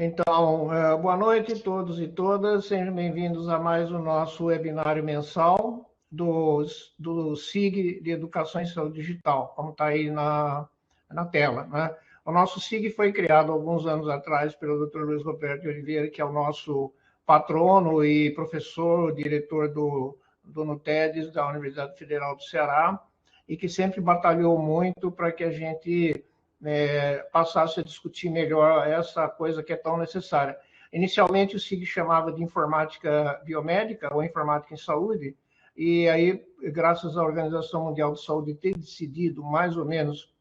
Então, boa noite a todos e todas, sejam bem-vindos a mais o nosso webinário mensal do SIG de Educação em Saúde Digital, como está aí na tela, né? O nosso SIG foi criado alguns anos atrás pelo Dr. Luiz Roberto de Oliveira, que é o nosso patrono e professor, diretor do NUTEDES, da Universidade Federal do Ceará, e que sempre batalhou muito para que a gente passasse a discutir melhor essa coisa que é tão necessária. Inicialmente, o SIG chamava de informática biomédica ou informática em saúde, e aí, graças à Organização Mundial de Saúde ter decidido, mais ou menos,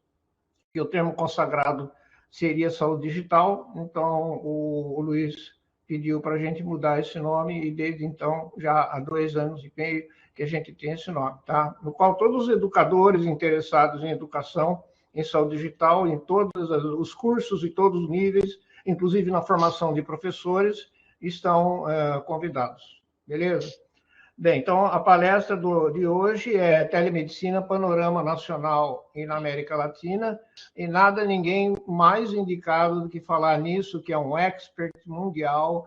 que o termo consagrado seria saúde digital, então o Luiz pediu para a gente mudar esse nome, e desde então, já há 2 anos e meio que a gente tem esse nome, tá? No qual todos os educadores interessados em educação em saúde digital, em todos os cursos e todos os níveis, inclusive na formação de professores, estão convidados. Beleza? Bem, então a palestra de hoje é Telemedicina, Panorama Nacional e na América Latina, e nada, ninguém mais indicado do que falar nisso, que é um expert mundial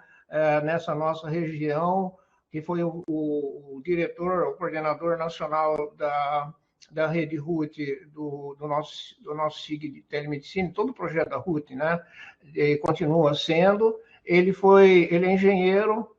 nessa nossa região, que foi o diretor, o coordenador nacional da rede RUT, do nosso SIG de telemedicina, todo o projeto da RUT, né? E continua sendo. Ele é engenheiro,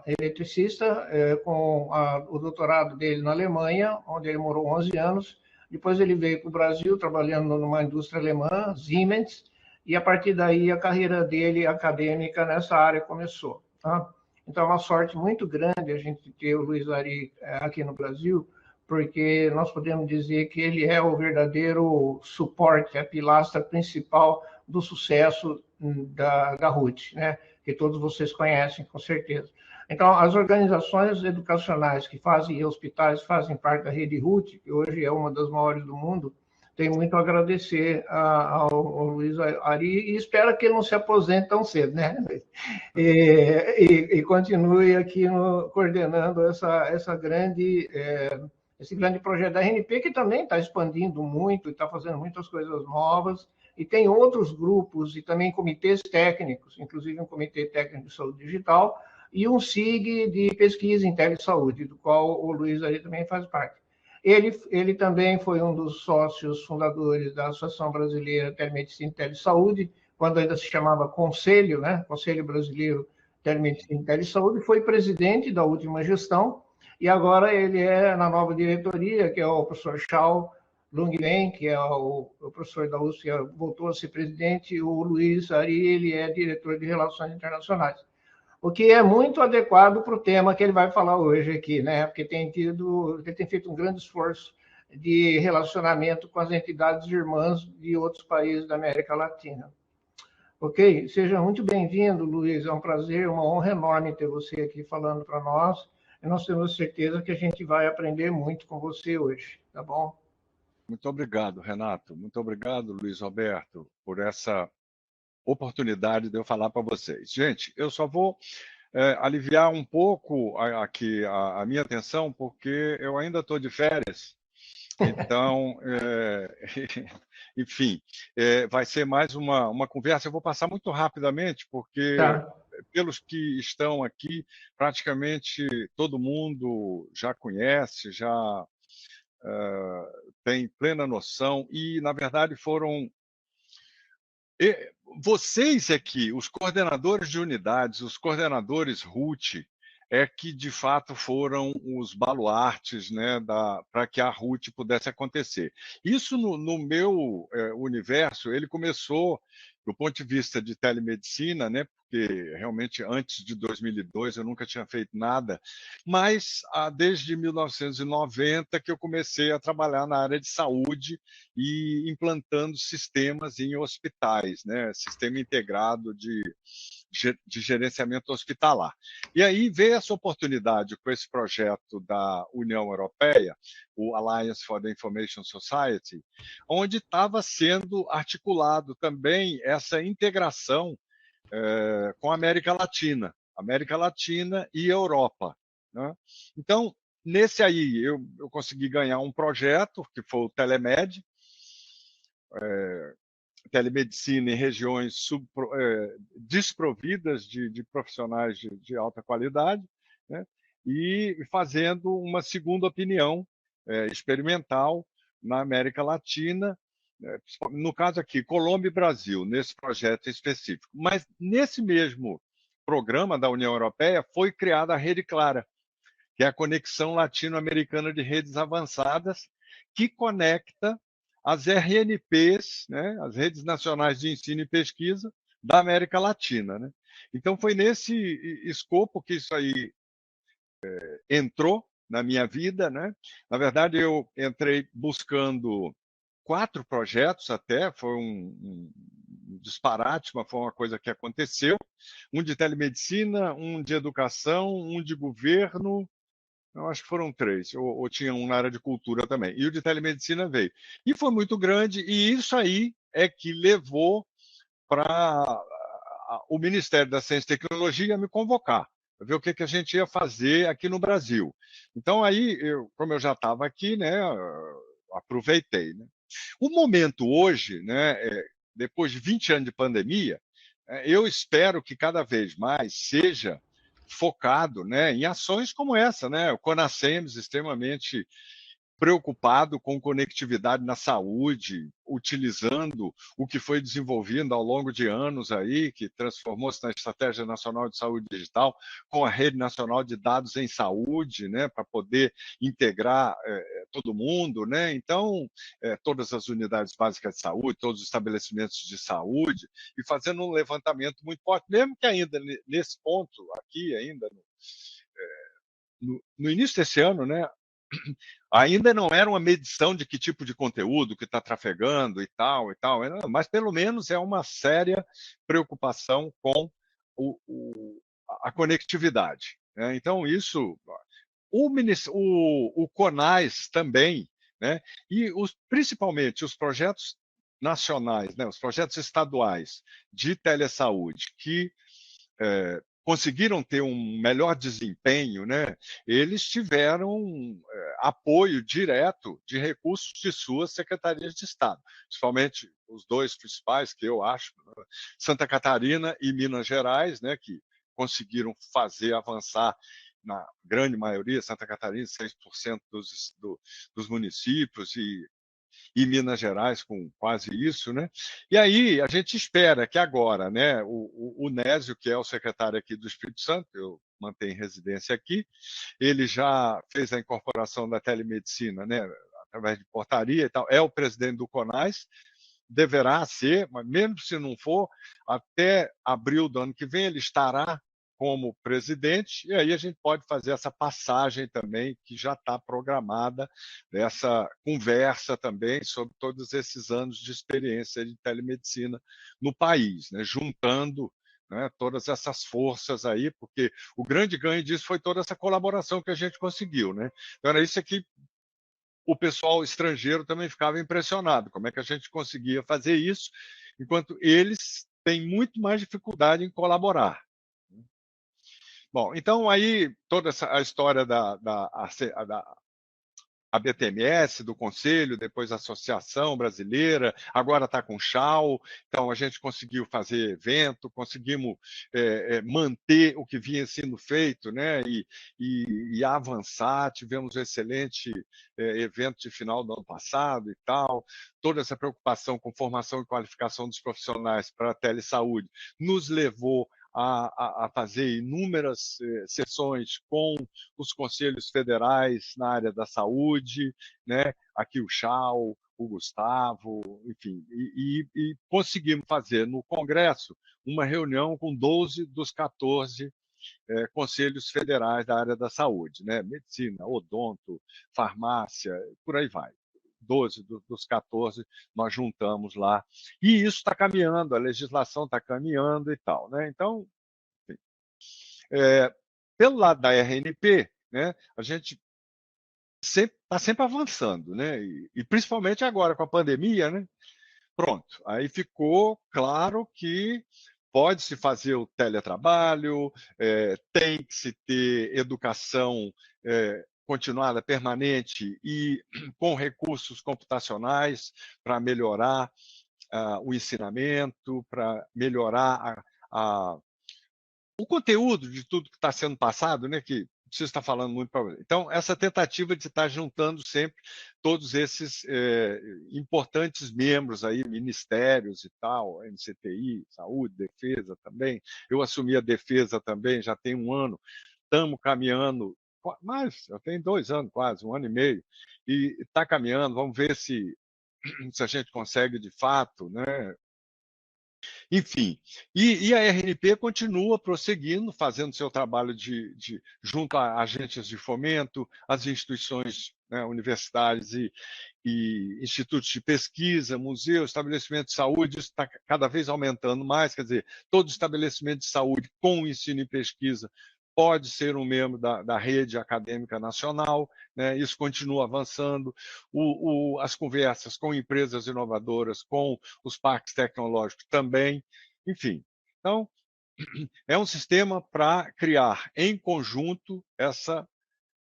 eletricista, com o doutorado dele na Alemanha, onde ele morou 11 anos. Depois ele veio para o Brasil, trabalhando numa indústria alemã, Siemens, e a partir daí a carreira dele acadêmica nessa área começou. Tá? Então é uma sorte muito grande a gente ter o Luiz Ari aqui no Brasil, porque nós podemos dizer que ele é o verdadeiro suporte, a pilastra principal do sucesso da RUT, né? Que todos vocês conhecem, com certeza. Então, as organizações educacionais que fazem, e hospitais fazem parte da rede RUT, que hoje é uma das maiores do mundo, tem muito a agradecer ao Luiz Ari, e espero que ele não se aposente tão cedo, né? E continue aqui coordenando esse grande projeto da RNP, que também está expandindo muito e está fazendo muitas coisas novas, e tem outros grupos e também comitês técnicos, inclusive um comitê técnico de saúde digital e um SIG de pesquisa em telesaúde, do qual o Luiz aí também faz parte. Ele também foi um dos sócios fundadores da Associação Brasileira de Telemedicina e Telesaúde, quando ainda se chamava Conselho, né? Conselho Brasileiro de Telemedicina e Telesaúde, foi presidente da última gestão, e agora ele é na nova diretoria, que é o professor Shao Lungmen, que é o professor da USP, voltou a ser presidente, o Luiz Ari, ele é diretor de Relações Internacionais. O que é muito adequado para o tema que ele vai falar hoje aqui, né? Porque ele tem feito um grande esforço de relacionamento com as entidades irmãs de outros países da América Latina. Ok? Seja muito bem-vindo, Luiz. É um prazer, uma honra enorme ter você aqui falando para nós. E nós temos certeza que a gente vai aprender muito com você hoje, tá bom? Muito obrigado, Renato. Muito obrigado, Luiz Roberto, por essa oportunidade de eu falar para vocês. Gente, eu só vou aliviar um pouco aqui a minha atenção, porque eu ainda estou de férias. Então, enfim, vai ser mais uma conversa. Eu vou passar muito rapidamente, porque Tá. pelos que estão aqui, praticamente todo mundo já conhece, já tem plena noção, e, na verdade, foram vocês aqui, os coordenadores de unidades, os coordenadores RUT, que de fato foram os baluartes, né, para que a RUT pudesse acontecer. Isso no meu universo, ele começou do ponto de vista de telemedicina, né, porque realmente antes de 2002 eu nunca tinha feito nada, mas desde 1990 que eu comecei a trabalhar na área de saúde e implantando sistemas em hospitais, né, sistema integrado de gerenciamento hospitalar. E aí veio essa oportunidade com esse projeto da União Europeia, o Alliance for the Information Society, onde estava sendo articulado também essa integração com a América Latina e Europa, né? Então, nesse aí, eu consegui ganhar um projeto, que foi o Telemed, telemedicina em regiões desprovidas de profissionais de alta qualidade, né? E fazendo uma segunda opinião experimental na América Latina, no caso aqui, Colômbia e Brasil, nesse projeto específico. Mas nesse mesmo programa da União Europeia foi criada a Rede Clara, que é a Conexão Latino-Americana de Redes Avançadas, que conecta as RNPs, né, as Redes Nacionais de Ensino e Pesquisa da América Latina. Né? Então, foi nesse escopo que isso aí entrou na minha vida. Né? Na verdade, eu entrei buscando 4 projetos até, foi um disparate, mas foi uma coisa que aconteceu. Um de telemedicina, um de educação, um de governo, eu acho que foram 3, ou tinha um na área de cultura também. E o de telemedicina veio. E foi muito grande, e isso aí é que levou para o Ministério da Ciência e Tecnologia me convocar, para ver o que, que a gente ia fazer aqui no Brasil. Então, aí, como eu já estava aqui, né, aproveitei. Né? O momento hoje, né, depois de 20 anos de pandemia, eu espero que cada vez mais seja focado, né, em ações como essa, né? O CONASEMS extremamente preocupado com conectividade na saúde, utilizando o que foi desenvolvido ao longo de anos aí, que transformou-se na Estratégia Nacional de Saúde Digital, com a Rede Nacional de Dados em Saúde, né, para poder integrar todo mundo, né? Então, todas as unidades básicas de saúde, todos os estabelecimentos de saúde, e fazendo um levantamento muito forte, mesmo que ainda nesse ponto aqui, ainda no início desse ano, né, ainda não era uma medição de que tipo de conteúdo que está trafegando e tal, mas pelo menos é uma séria preocupação com a conectividade. Né? Então, isso, o CONAS também, né? E principalmente os projetos nacionais, né? Os projetos estaduais de telesaúde, que conseguiram ter um melhor desempenho, né? Eles tiveram apoio direto de recursos de suas secretarias de Estado, principalmente os 2 principais, que eu acho, Santa Catarina e Minas Gerais, né? Que conseguiram fazer avançar na grande maioria, Santa Catarina, 6% dos municípios, e Minas Gerais com quase isso, né? E aí a gente espera que agora, né, o Nésio, que é o secretário aqui do Espírito Santo, eu mantenho residência aqui, ele já fez a incorporação da telemedicina, né, através de portaria e tal, é o presidente do CONAS, deverá ser, mas mesmo se não for, até abril do ano que vem ele estará como presidente, e aí a gente pode fazer essa passagem também, que já está programada, dessa conversa também sobre todos esses anos de experiência de telemedicina no país, né? Juntando, né, todas essas forças aí, porque o grande ganho disso foi toda essa colaboração que a gente conseguiu. Né? Então, era isso que o pessoal estrangeiro também ficava impressionado, como é que a gente conseguia fazer isso, enquanto eles têm muito mais dificuldade em colaborar. Bom, então aí toda a história da a BTMS, do Conselho, depois a Associação Brasileira, agora está com o CHAO, então a gente conseguiu fazer evento, conseguimos manter o que vinha sendo feito, né, e avançar, tivemos um excelente evento de final do ano passado e tal, toda essa preocupação com formação e qualificação dos profissionais para a telesaúde nos levou a fazer inúmeras sessões com os conselhos federais na área da saúde, né? Aqui o Chau, o Gustavo, enfim, e conseguimos fazer no Congresso uma reunião com 12 dos 14 conselhos federais da área da saúde, né? Medicina, odonto, farmácia, por aí vai. 12 dos 14 nós juntamos lá. E isso está caminhando, a legislação está caminhando e tal. Né? Então, pelo lado da RNP, né, a gente está sempre avançando, né? E principalmente agora com a pandemia, né? Pronto, aí ficou claro que pode-se fazer o teletrabalho, tem que se ter educação continuada, permanente e com recursos computacionais para melhorar o ensinamento, para melhorar o conteúdo de tudo que está sendo passado, né, que preciso estar falando muito para você. Então, essa tentativa de estar juntando sempre todos esses importantes membros aí, ministérios e tal, NCTI, saúde, defesa também. Eu assumi a defesa também, já tem um ano, estamos caminhando, mas já tem 2 anos quase, 1 ano e meio, e está caminhando, vamos ver se a gente consegue de fato, né, enfim, e a RNP continua prosseguindo, fazendo seu trabalho junto a agências de fomento, as instituições, né, universitárias e institutos de pesquisa, museus, estabelecimentos de saúde, isso está cada vez aumentando mais, quer dizer, todo estabelecimento de saúde com ensino e pesquisa pode ser um membro da rede acadêmica nacional, né? Isso continua avançando. As conversas com empresas inovadoras, com os parques tecnológicos também, enfim. Então, é um sistema para criar em conjunto essa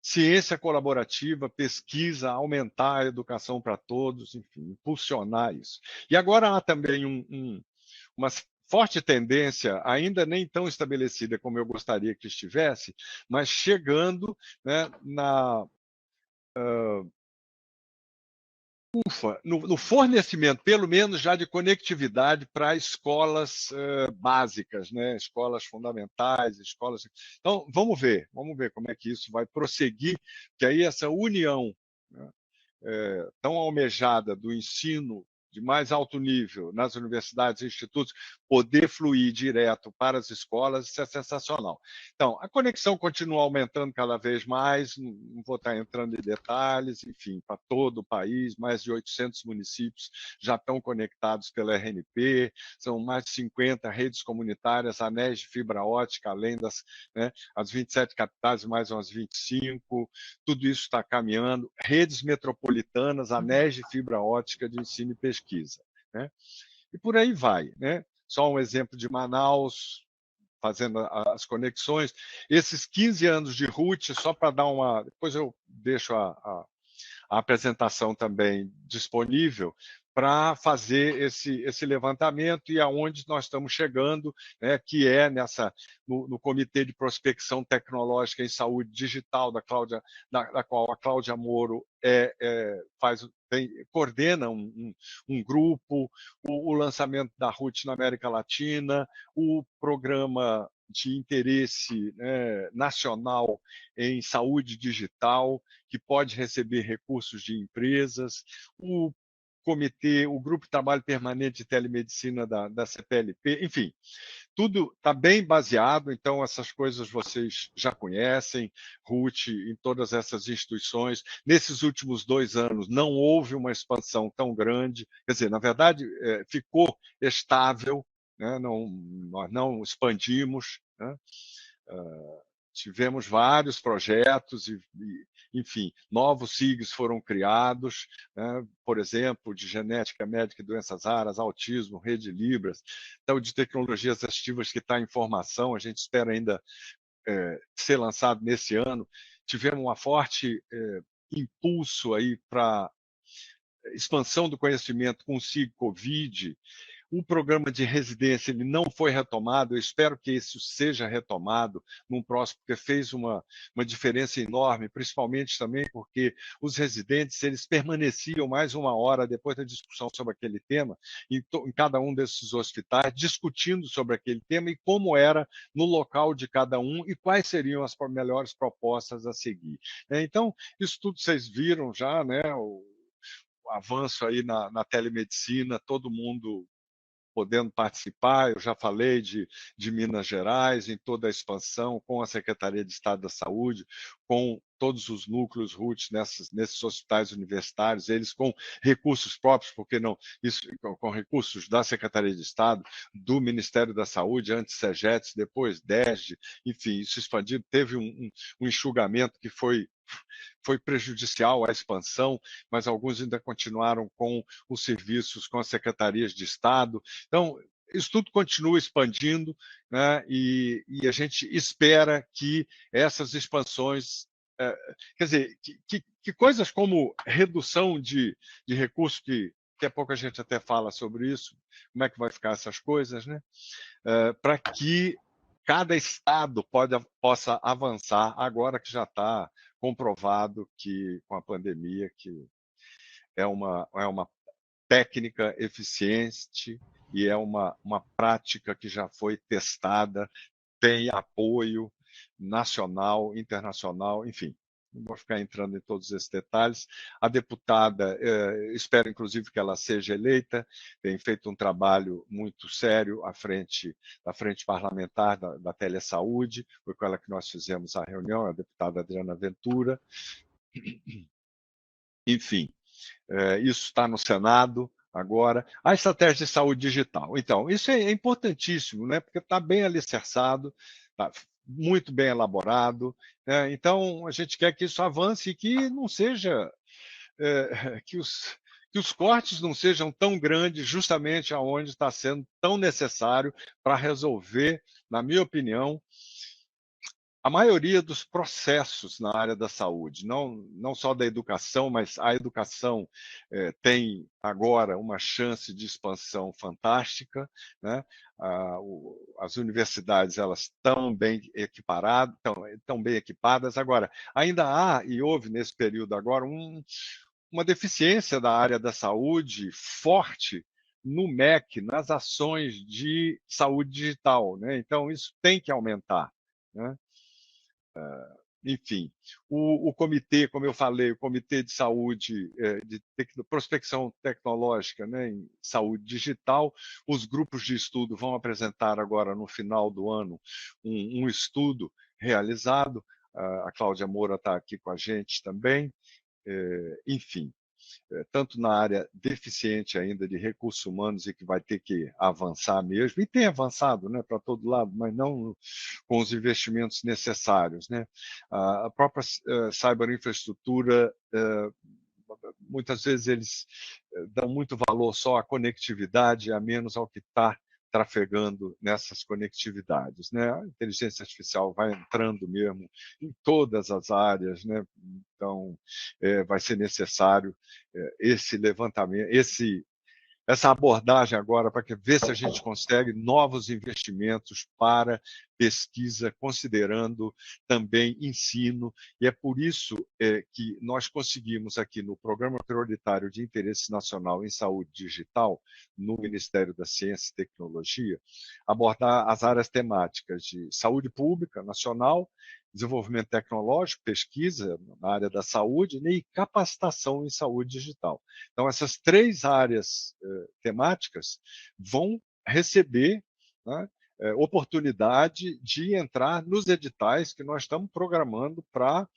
ciência colaborativa, pesquisa, aumentar a educação para todos, enfim, impulsionar isso. E agora há também uma forte tendência, ainda nem tão estabelecida como eu gostaria que estivesse, mas chegando, né, no fornecimento, pelo menos já de conectividade para escolas básicas, né? Escolas fundamentais, escolas. Então, vamos ver como é que isso vai prosseguir, que aí essa união, né, tão almejada do ensino de mais alto nível nas universidades e institutos, poder fluir direto para as escolas, isso é sensacional. Então, a conexão continua aumentando cada vez mais, não vou estar entrando em detalhes, enfim, para todo o país, mais de 800 municípios já estão conectados pela RNP, são mais de 50 redes comunitárias, anéis de fibra ótica, além das, né, as 27 capitais, mais umas 25, tudo isso está caminhando, redes metropolitanas, anéis de fibra ótica de ensino e pesquisa, né? E por aí vai, né? Só um exemplo de Manaus, fazendo as conexões. Esses 15 anos de RUT, só para dar uma... Depois eu deixo a apresentação também disponível para fazer esse levantamento e aonde nós estamos chegando, né, que é no Comitê de Prospecção Tecnológica em Saúde Digital, da qual a Cláudia Moro coordena um grupo, o lançamento da RUT na América Latina, o programa de interesse, né, nacional em saúde digital, que pode receber recursos de empresas, o Grupo de Trabalho Permanente de Telemedicina da CPLP, enfim, tudo está bem baseado, então essas coisas vocês já conhecem, Ruth, em todas essas instituições. Nesses últimos 2 anos não houve uma expansão tão grande, quer dizer, na verdade, ficou estável, né? Nós não expandimos, né? Tivemos vários projetos enfim, novos SIGs foram criados, né? Por exemplo, de genética médica e doenças raras, autismo, rede Libras, então de tecnologias assistivas que está em formação, a gente espera ainda ser lançado nesse ano. Tivemos um forte impulso aí para expansão do conhecimento com o SIG Covid. O programa de residência ele não foi retomado, eu espero que isso seja retomado num próximo, porque fez uma diferença enorme, principalmente também porque os residentes eles permaneciam mais 1 hora depois da discussão sobre aquele tema, em cada um desses hospitais, discutindo sobre aquele tema e como era no local de cada um e quais seriam as melhores propostas a seguir. Então, isso tudo vocês viram já, né? O avanço aí na telemedicina, todo mundo podendo participar. Eu já falei de Minas Gerais, em toda a expansão, com a Secretaria de Estado da Saúde, com todos os núcleos RUT nesses hospitais universitários, eles com recursos próprios, porque não, isso com recursos da Secretaria de Estado, do Ministério da Saúde, antes SEGETS, depois DESD, enfim, isso expandido, teve um enxugamento que foi prejudicial à expansão, mas alguns ainda continuaram com os serviços com as secretarias de Estado. Então, isso tudo continua expandindo, né? E a gente espera que essas expansões, quer dizer, que coisas como redução de recursos que daqui a pouco a gente até fala sobre isso, como é que vai ficar essas coisas, né? Para que cada estado possa avançar, agora que já está comprovado que com a pandemia que é uma técnica eficiente e é uma prática que já foi testada, tem apoio nacional, internacional, enfim. Não vou ficar entrando em todos esses detalhes. A deputada, espero inclusive que ela seja eleita, tem feito um trabalho muito sério da frente parlamentar da telesaúde, foi com ela que nós fizemos a reunião, a deputada Adriana Ventura. Enfim, isso está no Senado agora. A estratégia de saúde digital. Então, isso é importantíssimo, né? Porque está bem alicerçado, está muito bem elaborado. Né? Então, a gente quer que isso avance e que não seja. Que os cortes não sejam tão grandes, justamente aonde está sendo tão necessário para resolver, na minha opinião, a maioria dos processos na área da saúde, não só da educação, mas a educação tem agora uma chance de expansão fantástica, né? As universidades elas estão bem equiparadas, estão bem equipadas. Agora, ainda há e houve nesse período agora uma deficiência da área da saúde forte no MEC, nas ações de saúde digital, né? Então isso tem que aumentar, né? Enfim, o comitê, como eu falei, o Comitê de Saúde, de Prospecção Tecnológica, né, em saúde digital, os grupos de estudo vão apresentar agora, no final do ano, um estudo realizado. A Cláudia Moura está aqui com a gente também. Enfim, tanto na área deficiente ainda de recursos humanos e que vai ter que avançar mesmo, e tem avançado, né, para todo lado, mas não com os investimentos necessários, né? A própria cyberinfraestrutura, muitas vezes eles dão muito valor só à conectividade, a menos ao que está trafegando nessas conectividades, né? A inteligência artificial vai entrando mesmo em todas as áreas, né? Então, vai ser necessário esse levantamento, essa abordagem agora para ver se a gente consegue novos investimentos para pesquisa, considerando também ensino, e é por isso que nós conseguimos aqui no Programa Prioritário de Interesse Nacional em Saúde Digital, no Ministério da Ciência e Tecnologia, abordar as áreas temáticas de saúde pública nacional, desenvolvimento tecnológico, pesquisa na área da saúde, né, e capacitação em saúde digital. Então, essas três áreas temáticas vão receber, né, oportunidade de entrar nos editais que nós estamos programando para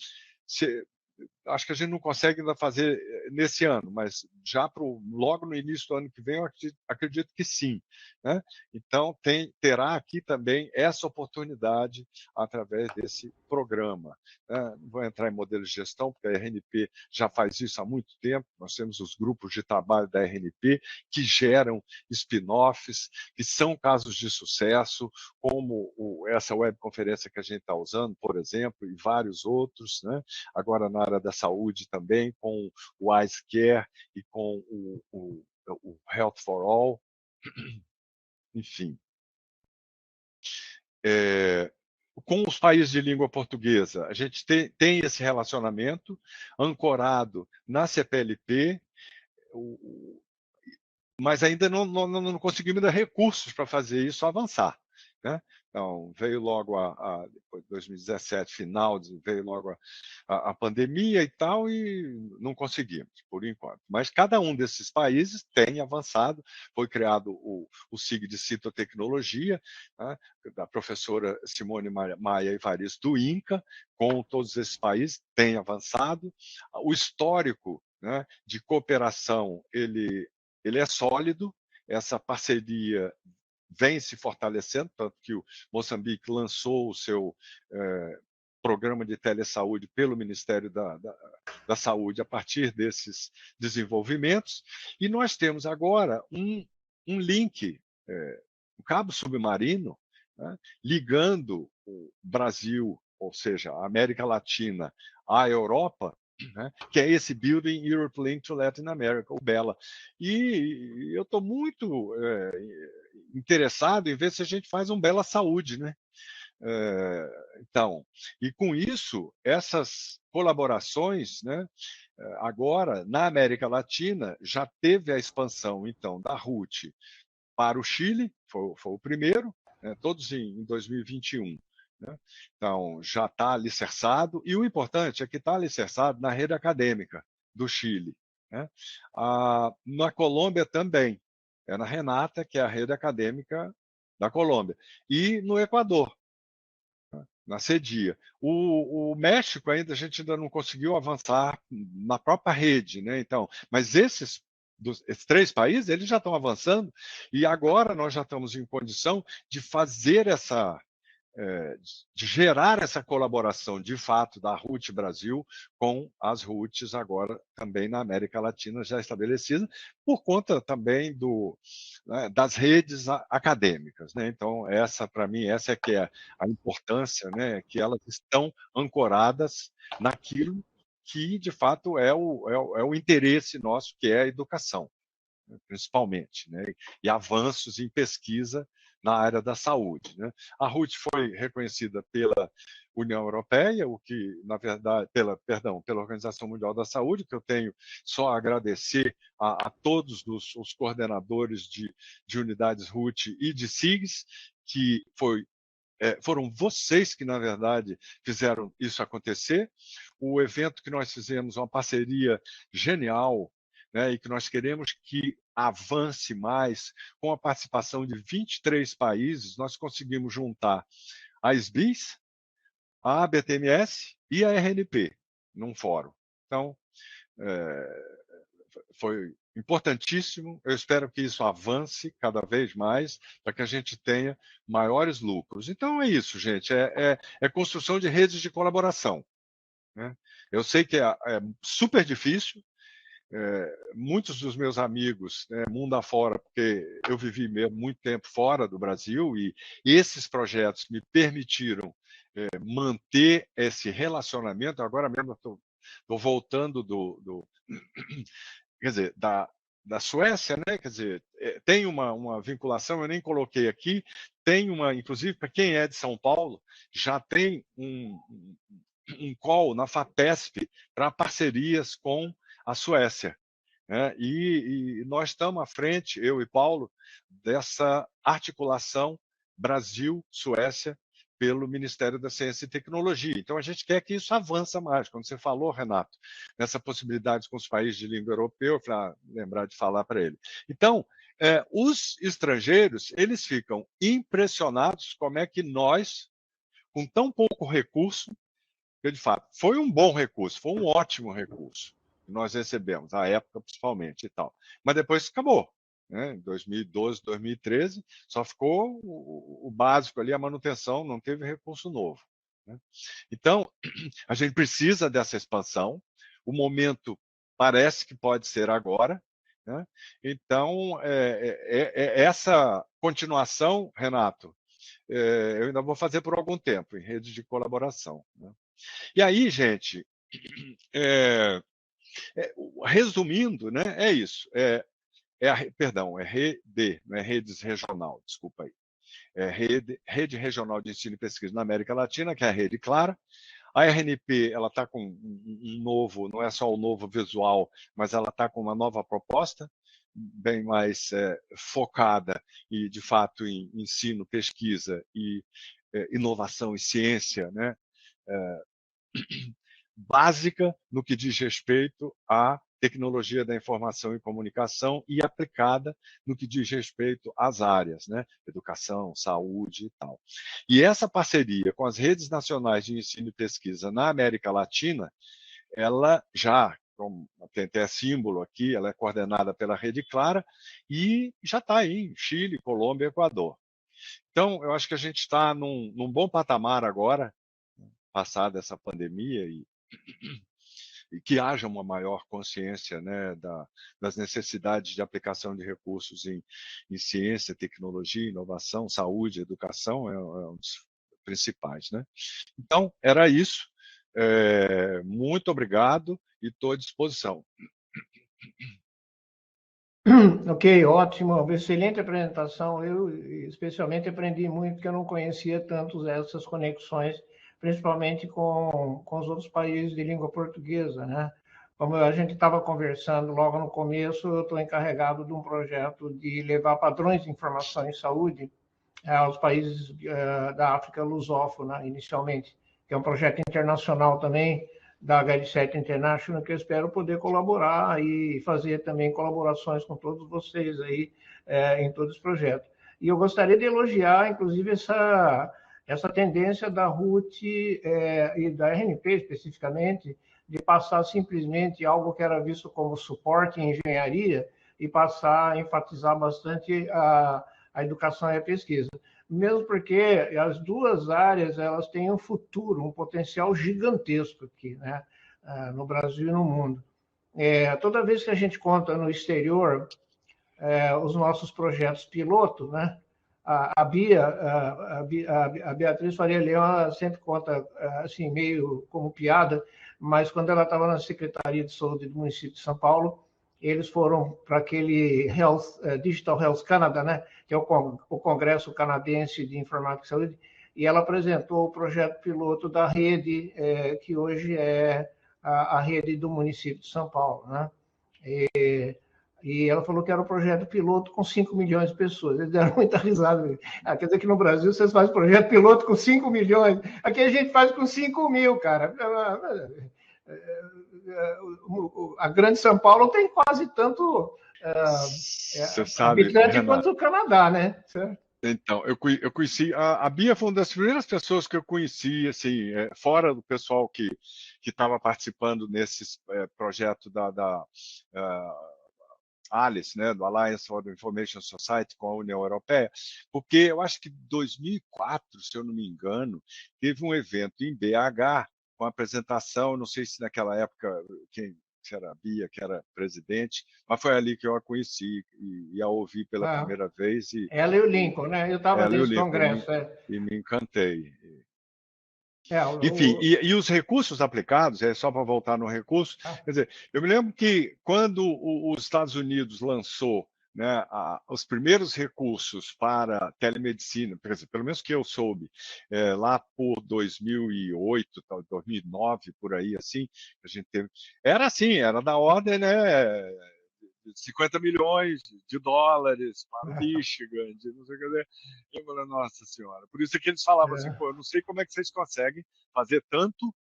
acho que a gente não consegue ainda fazer nesse ano, mas já logo no início do ano que vem, eu acredito que sim, né? Então, terá aqui também essa oportunidade através desse programa, né? Não vou entrar em modelo de gestão, porque a RNP já faz isso há muito tempo, nós temos os grupos de trabalho da RNP que geram spin-offs, que são casos de sucesso, como essa webconferência que a gente está usando, por exemplo, e vários outros, né? Agora na área da saúde também, com o WiseCare e com o Health for All, enfim. Com os países de língua portuguesa, a gente tem esse relacionamento ancorado na CPLP, mas ainda não conseguimos dar recursos para fazer isso avançar, né? Então, veio logo depois de 2017, final, veio logo a pandemia e tal, e não conseguimos, por enquanto. Mas cada um desses países tem avançado, foi criado o SIG de Citotecnologia, né, da professora Simone Maia Evaristo do INCA, com todos esses países, tem avançado. O histórico, né, de cooperação, ele é sólido, essa parceria vem se fortalecendo, tanto que o Moçambique lançou o seu programa de telesaúde pelo Ministério da Saúde a partir desses desenvolvimentos, e nós temos agora um link, um cabo submarino, né, ligando o Brasil, ou seja, a América Latina, à Europa, né, que é esse Building Europe Link to Latin America, o BELA. E eu estou muito interessado em ver se a gente faz um BELA Saúde, né? Então, e com isso, essas colaborações, né, agora, na América Latina, já teve a expansão, então, da RUT para o Chile, foi o primeiro, né, todos em 2021. Né? Então, já está alicerçado, e o importante é que está alicerçado na rede acadêmica do Chile. Né? Na Colômbia também, é na Renata, que é a rede acadêmica da Colômbia, e no Equador, na CEDIA. O México ainda a gente ainda não conseguiu avançar na própria rede, né? Então, mas esses 3 países eles já estão avançando e agora nós já estamos em condição de fazer de gerar essa colaboração de fato da RUT Brasil com as RUTs agora também na América Latina já estabelecidas, por conta também né, das redes acadêmicas. Né? Então, essa, para mim, essa é que é a importância, né, que elas estão ancoradas naquilo que, de fato, é o interesse nosso, que é a educação, principalmente, né? E avanços em pesquisa na área da saúde. Né? A RUT foi reconhecida pela União Europeia, o que, na verdade, pela Organização Mundial da Saúde, que eu tenho só a agradecer a todos os coordenadores de unidades RUT e de SIGs, que foram vocês que, na verdade, fizeram isso acontecer. O evento que nós fizemos, uma parceria genial, né, e que nós queremos que avance mais, com a participação de 23 países, nós conseguimos juntar a SBIS, a ABTMS e a RNP num fórum. Então, foi importantíssimo. Eu espero que isso avance cada vez mais para que a gente tenha maiores lucros. Então é isso, gente. É construção de redes de colaboração. Né? Eu sei que é super difícil. Muitos dos meus amigos, né, mundo afora, porque eu vivi mesmo muito tempo fora do Brasil e esses projetos me permitiram manter esse relacionamento. Agora mesmo estou voltando quer dizer, da Suécia, né? Quer dizer, tem uma vinculação, eu nem coloquei aqui, tem inclusive para quem é de São Paulo, já tem um call na FAPESP para parcerias com a Suécia. Né? E nós estamos à frente, eu e Paulo, dessa articulação Brasil-Suécia pelo Ministério da Ciência e Tecnologia. Então, a gente quer que isso avance mais. Quando você falou, Renato, nessa possibilidade com os países de língua europeu, eu falei, lembrar de falar para ele. Então, os estrangeiros, eles ficam impressionados como é que nós, com tão pouco recurso, que de fato foi um bom recurso, foi um ótimo recurso que nós recebemos, à época principalmente e tal. Mas depois acabou. Né? Em 2012, 2013, só ficou o básico ali, a manutenção, não teve recurso novo. Né? Então, a gente precisa dessa expansão. O momento parece que pode ser agora. Né? Então, essa continuação, Renato, eu ainda vou fazer por algum tempo, em rede de colaboração. Né? E aí, gente, é, resumindo, né, é isso. Perdão, é rede, não é redes regional, desculpa aí. É rede Regional de Ensino e Pesquisa na América Latina, que é a Rede Clara. A RNP ela está com um novo, não é só o novo visual, mas ela está com uma nova proposta, bem mais focada e, de fato, em ensino, pesquisa e inovação e ciência, né? Básica no que diz respeito à tecnologia da informação e comunicação e aplicada no que diz respeito às áreas, né? Educação, saúde e tal. E essa parceria com as redes nacionais de ensino e pesquisa na América Latina, ela já, como tem até símbolo aqui, ela é coordenada pela Rede Clara e já está aí em Chile, Colômbia e Equador. Então, eu acho que a gente está num bom patamar agora, passada essa pandemia, e que haja uma maior consciência, né, das necessidades de aplicação de recursos em ciência, tecnologia, inovação, saúde, educação, é um dos principais. Né? Então, era isso. Muito obrigado e estou à disposição. Ok, ótimo, excelente apresentação. Eu especialmente aprendi muito, porque eu não conhecia tanto essas conexões, principalmente com os outros países de língua portuguesa, né? Como a gente estava conversando logo no começo, eu estou encarregado de um projeto de levar padrões de informação em saúde aos países da África lusófona, inicialmente, que é um projeto internacional também, da H7 International, que eu espero poder colaborar e fazer também colaborações com todos vocês aí em todo esse projeto. E eu gostaria de elogiar, inclusive, essa tendência da RUT e da RNP, especificamente, de passar simplesmente algo que era visto como suporte em engenharia e passar a enfatizar bastante a educação e a pesquisa. Mesmo porque as duas áreas elas têm um futuro, um potencial gigantesco aqui, né? No Brasil e no mundo. Toda vez que a gente conta no exterior os nossos projetos piloto, né? A Beatriz Faria Leão sempre conta assim meio como piada, mas quando ela estava na Secretaria de Saúde do município de São Paulo, eles foram para aquele Digital Health Canada, né, que é o Congresso Canadense de Informática e Saúde, e ela apresentou o projeto piloto da rede, que hoje é a rede do município de São Paulo, né? E ela falou que era um projeto piloto com 5 milhões de pessoas. Eles deram muita risada. Quer dizer que no Brasil vocês fazem projeto piloto com 5 milhões. Aqui a gente faz com 5 mil, cara. A Grande São Paulo tem quase tanto Você sabe, habitante Renato. quanto o Canadá, né? Certo? Então, eu conheci, a Bia foi uma das primeiras pessoas que eu conheci, assim, fora do pessoal que estava participando nesse projeto da ALICE, né, do Alliance for the Information Society com a União Europeia, porque eu acho que em 2004, se eu não me engano, teve um evento em BH com a apresentação, não sei se naquela época quem se era a Bia, que era presidente, mas foi ali que eu a conheci e a ouvi pela primeira vez. Ela e o E Lincoln, né? Eu estava ela e o nesse Lincoln, congresso. e me encantei. Enfim, O, e os recursos aplicados, só para voltar no recurso, quer dizer, eu me lembro que quando os Estados Unidos lançou, né, os primeiros recursos para telemedicina, quer dizer, pelo menos que eu soube, lá por 2008, 2009, por aí, assim, a gente teve, era assim, era da ordem, né, 50 milhões de dólares para o Michigan, de não sei o que. Eu falei, nossa senhora. Por isso é que eles falavam assim, pô, eu não sei como é que vocês conseguem fazer tanto,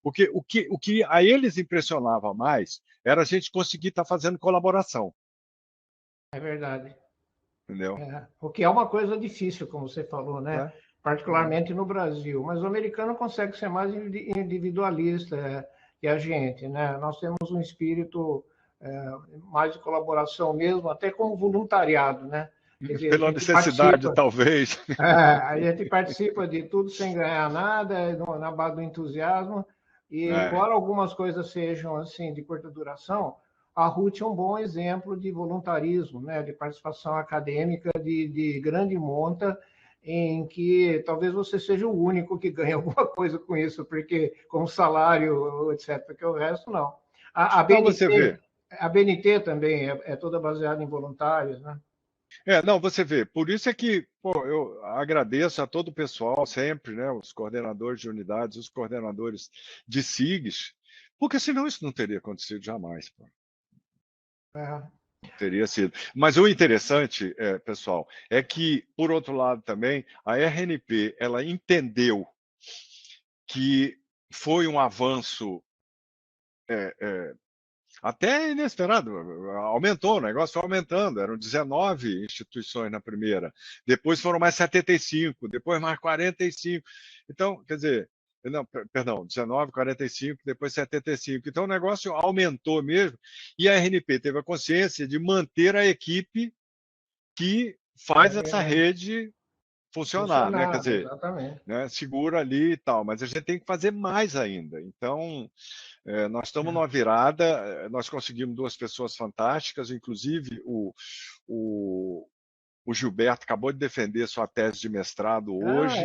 porque o que a eles impressionava mais era a gente conseguir estar fazendo colaboração. É verdade. Entendeu? O que é uma coisa difícil, como você falou, né? É, Particularmente no Brasil. Mas o americano consegue ser mais individualista que a gente, né? Nós temos um espírito mais de colaboração mesmo, até com voluntariado, né? Quer dizer, pela necessidade, talvez. a gente participa de tudo sem ganhar nada, na base do entusiasmo. E É. embora algumas coisas sejam assim de curta duração, a RUT é um bom exemplo de voluntarismo, né, de participação acadêmica de grande monta, em que talvez você seja o único que ganha alguma coisa com isso, porque como salário, etc., porque o resto não. A, a Não, você BNT, vê. a BNT também é toda baseada em voluntários, né? Não, você vê. Por isso é que pô, eu agradeço a todo o pessoal sempre, né? Os coordenadores de unidades, os coordenadores de SIGs, porque senão isso não teria acontecido jamais. Pô. É, Teria sido. Mas o interessante, pessoal, é que, por outro lado também, a RNP ela entendeu que foi um avanço até inesperado, aumentou, o negócio foi aumentando, eram 19 instituições na primeira, depois foram mais 75, depois mais 45. Então, quer dizer, não, perdão, 19, 45, depois 75. Então o negócio aumentou mesmo, e a RNP teve a consciência de manter a equipe que faz essa é, rede funcionar, né? Quer funcionar, dizer, exatamente. né, segura ali e tal, mas a gente tem que fazer mais ainda. Então, nós estamos numa virada, nós conseguimos duas pessoas fantásticas, inclusive o, o Gilberto acabou de defender sua tese de mestrado hoje.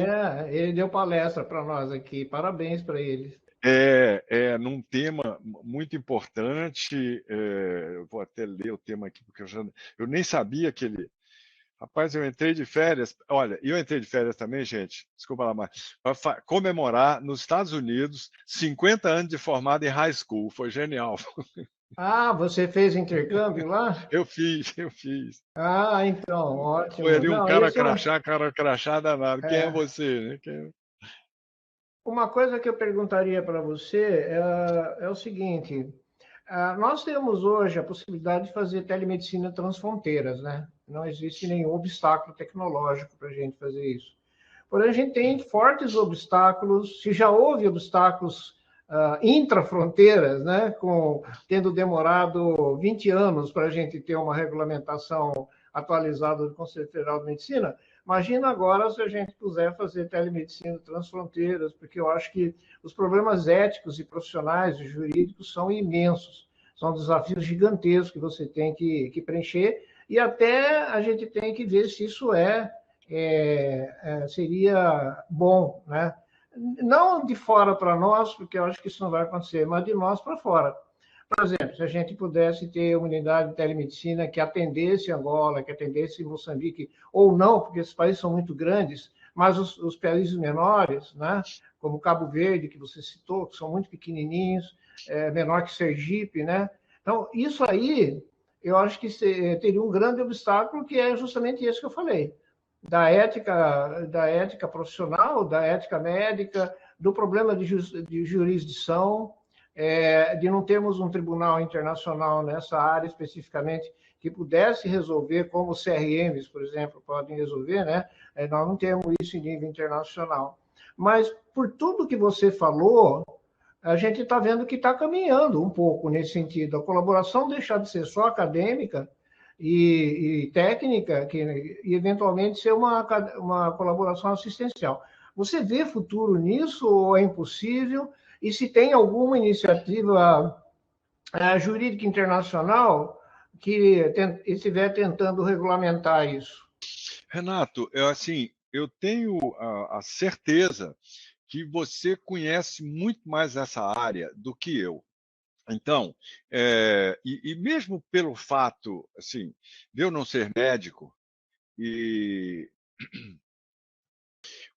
Ele deu palestra para nós aqui, parabéns para ele. num tema muito importante. Eu vou até ler o tema aqui, porque eu nem sabia que ele. Rapaz, eu entrei de férias. Olha, eu entrei de férias também, gente. Desculpa lá, mas para comemorar nos Estados Unidos 50 anos de formado em high school. Foi genial. Ah, você fez intercâmbio lá? Eu fiz, eu fiz. Ah, então, Foi ótimo. ali um Não, esse é um. cara crachá danado. Quem é É, você, né? uma coisa que eu perguntaria para você é o seguinte: nós temos hoje a possibilidade de fazer telemedicina transfronteiras, né? Não existe nenhum obstáculo tecnológico para a gente fazer isso. Porém, a gente tem fortes obstáculos, se já houve obstáculos intrafronteiras, né? Tendo demorado 20 anos para a gente ter uma regulamentação atualizada do Conselho Federal de Medicina, imagina agora se a gente puder fazer telemedicina transfronteiras, porque eu acho que os problemas éticos e profissionais e jurídicos são imensos. São desafios gigantescos que você tem que preencher, e até a gente tem que ver se isso seria bom, né? Não de fora para nós, porque eu acho que isso não vai acontecer, mas de nós para fora. Por exemplo, se a gente pudesse ter uma unidade de telemedicina que atendesse Angola, que atendesse Moçambique, ou não, porque esses países são muito grandes, mas os países menores, né, como Cabo Verde, que você citou, que são muito pequenininhos, menor que Sergipe, né? Então, isso aí, eu acho que teria um grande obstáculo, que é justamente esse que eu falei, da ética profissional, da ética médica, do problema de jurisdição, de não termos um tribunal internacional nessa área especificamente que pudesse resolver, como os CRMs, por exemplo, podem resolver, né? Nós não temos isso em nível internacional. Mas, por tudo que você falou, a gente está vendo que está caminhando um pouco nesse sentido. A colaboração deixar de ser só acadêmica e técnica, e eventualmente ser uma colaboração assistencial. Você vê futuro nisso ou é impossível? E se tem alguma iniciativa jurídica internacional que estiver tentando regulamentar isso? Renato, eu tenho a certeza que você conhece muito mais essa área do que eu. Então, e mesmo pelo fato, assim, de eu não ser médico e,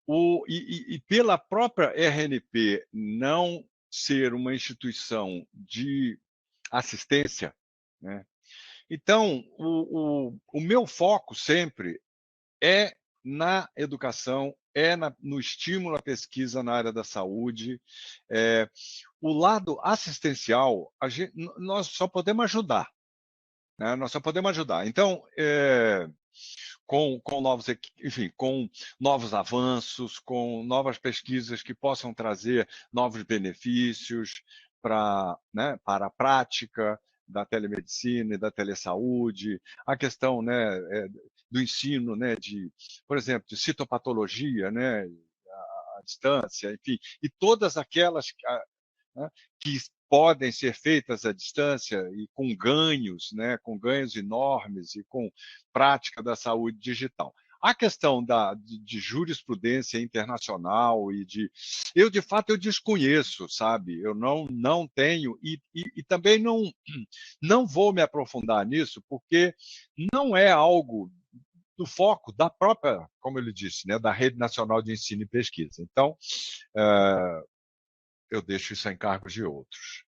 e pela própria RNP não ser uma instituição de assistência, né? Então, o meu foco sempre é na educação, no estímulo à pesquisa na área da saúde. O lado assistencial, nós só podemos ajudar, né? Nós só podemos ajudar. Então, com novos, enfim, com novos avanços, com novas pesquisas que possam trazer novos benefícios né, para a prática da telemedicina e da telesaúde, a questão, né, do ensino, né, por exemplo, de citopatologia, né, à distância, enfim, e todas aquelas, né, que podem ser feitas à distância e com ganhos enormes e com prática da saúde digital. A questão de jurisprudência internacional eu de fato eu desconheço, sabe? Eu não tenho e também não vou me aprofundar nisso porque não é algo do foco da própria, como ele disse, né, da Rede Nacional de Ensino e Pesquisa. Então, eu deixo isso a encargos de outros.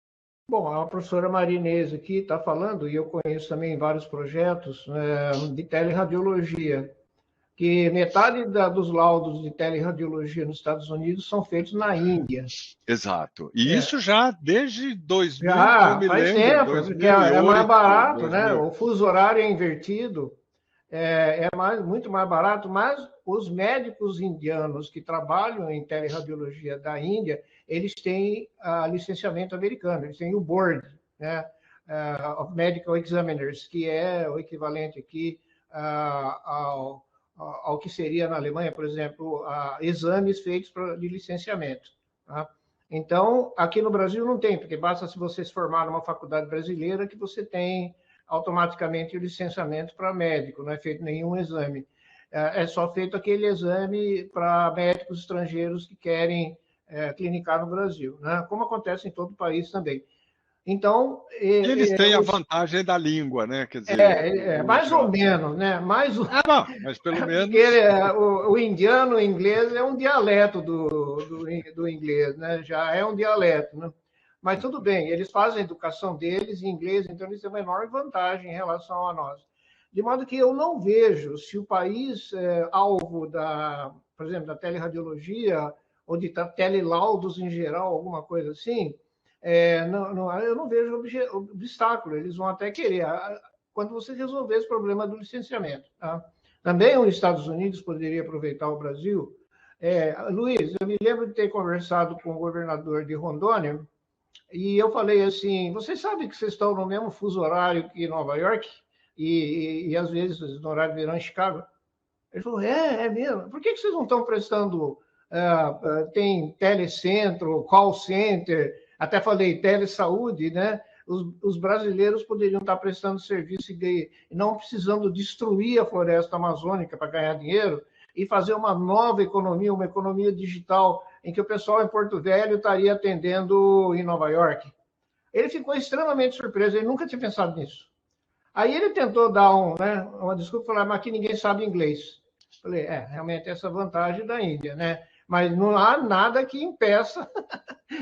Bom, a professora Marinês aqui está falando, e eu conheço também vários projetos de teleradiologia, que metade dos laudos de teleradiologia nos Estados Unidos são feitos na Índia. Exato. E isso já desde 2000, que eu Já me faz lembro, tempo, porque é mais 2008, barato, né? 2000. O fuso horário é invertido, muito mais barato, mas os médicos indianos que trabalham em teleradiologia da Índia, eles têm licenciamento americano, eles têm o board, né, of Medical Examiners, que é o equivalente aqui ao que seria na Alemanha, por exemplo, exames feitos de licenciamento. Tá? Então, aqui no Brasil não tem, porque basta se você se formar numa faculdade brasileira que você tem automaticamente o licenciamento para médico, não é feito nenhum exame. É só feito aquele exame para médicos estrangeiros que querem clinicar no Brasil, né? Como acontece em todo o país também. Então, E eles têm a vantagem da língua, né? Quer dizer, mais ou menos, né? Mais não, mas pelo menos. Porque o indiano, o inglês, é um dialeto do inglês, né? Já é um dialeto, né? Mas tudo bem, eles fazem a educação deles em inglês, então eles têm uma enorme vantagem em relação a nós. De modo que eu não vejo se o país alvo por exemplo, da teleradiologia ou de telelaudos em geral, alguma coisa assim, eu não vejo obstáculo. Eles vão até querer, quando você resolver esse problema do licenciamento. Tá? Também os Estados Unidos poderia aproveitar o Brasil. Luiz, eu me lembro de ter conversado com o governador de Rondônia e eu falei assim: vocês sabem que vocês estão no mesmo fuso horário que Nova York? E às vezes no horário de verão em Chicago? Ele falou: é mesmo. Por que vocês não estão prestando? Tem telecentro, call center, até falei telesaúde, né? Os brasileiros poderiam estar prestando serviço e não precisando destruir a floresta amazônica para ganhar dinheiro e fazer uma nova economia, uma economia digital, em que o pessoal em Porto Velho estaria atendendo em Nova York. Ele ficou extremamente surpreso, ele nunca tinha pensado nisso. Aí ele tentou dar uma desculpa, falar, mas aqui ninguém sabe inglês. Falei, realmente essa vantagem da Índia, né? Mas não há nada que impeça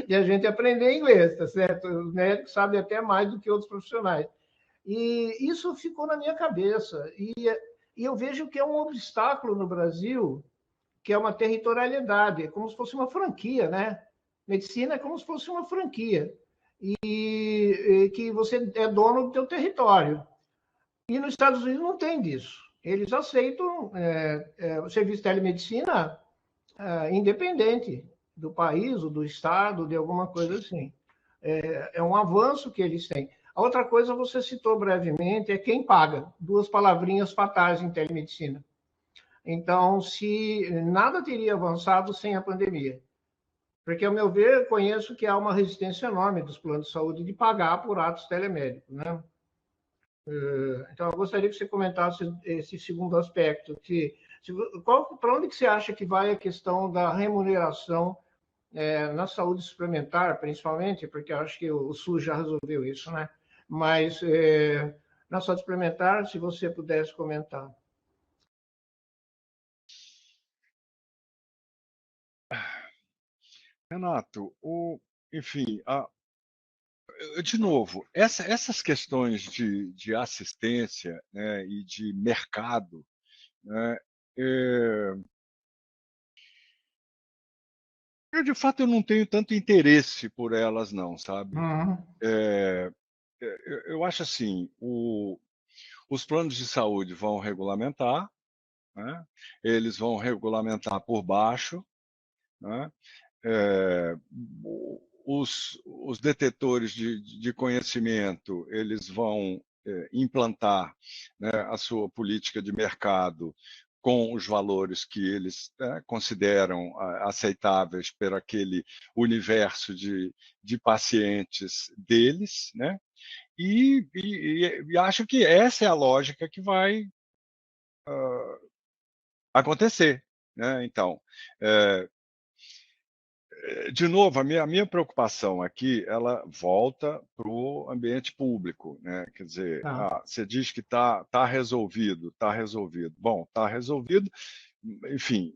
de a gente aprender inglês, tá certo? Os médicos sabem até mais do que outros profissionais. E isso ficou na minha cabeça. E eu vejo que é um obstáculo no Brasil, que é uma territorialidade, é como se fosse uma franquia, né? Medicina é como se fosse uma franquia. E que você é dono do teu território. E nos Estados Unidos não tem disso. Eles aceitam o serviço de telemedicina independente do país ou do estado, de alguma coisa assim. É um avanço que eles têm. A outra coisa, você citou brevemente, é quem paga. Duas palavrinhas fatais em telemedicina. Então, se nada teria avançado sem a pandemia. Porque, ao meu ver, conheço que há uma resistência enorme dos planos de saúde de pagar por atos telemédicos, né? Então, eu gostaria que você comentasse esse segundo aspecto, para onde que você acha que vai a questão da remuneração na saúde suplementar, principalmente, porque eu acho que o SUS já resolveu isso, né? Mas na saúde suplementar, se você pudesse comentar. Renato, enfim, de novo, essas questões de assistência, né, e de mercado, né, de fato eu não tenho tanto interesse por elas não, sabe? Uhum. Eu acho assim, os planos de saúde vão regulamentar, né? Eles vão regulamentar por baixo, né? É, os detetores de conhecimento, eles vão implantar, né, a sua política de mercado com os valores que eles consideram aceitáveis para aquele universo de pacientes deles, né? E acho que essa é a lógica que vai acontecer, né? Então, de novo, a minha preocupação aqui, ela volta para o ambiente público, né? Quer dizer, Tá. você diz que tá resolvido, está resolvido. Bom, está resolvido, enfim,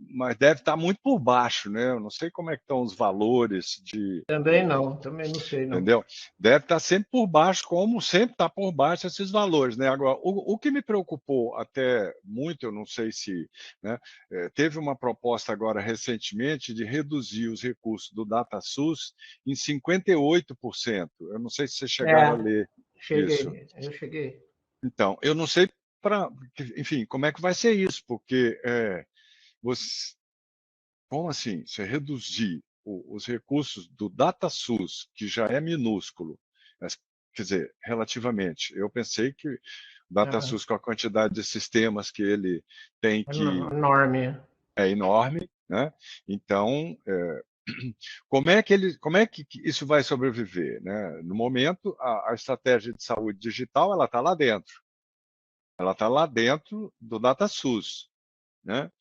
mas deve estar muito por baixo, né? Eu não sei como é que estão os valores Também não sei, não. entendeu? Deve estar sempre por baixo, como sempre está por baixo esses valores, né? Agora, o que me preocupou até muito, eu não sei se, né, teve uma proposta agora recentemente de reduzir os recursos do DataSUS em 58%. Eu não sei se vocês chegaram a ler isso. Eu cheguei. Então, eu não sei enfim, como é que vai ser isso, porque você, como assim? Você reduzir os recursos do DataSUS, que já é minúsculo, mas, quer dizer, relativamente. Eu pensei que o Ah, DataSUS, com a quantidade de sistemas que ele tem, que enorme. é enorme, né? Então, como é que isso vai sobreviver, né? No momento, a estratégia de saúde digital, ela está lá dentro. Ela está lá dentro do DataSUS, né?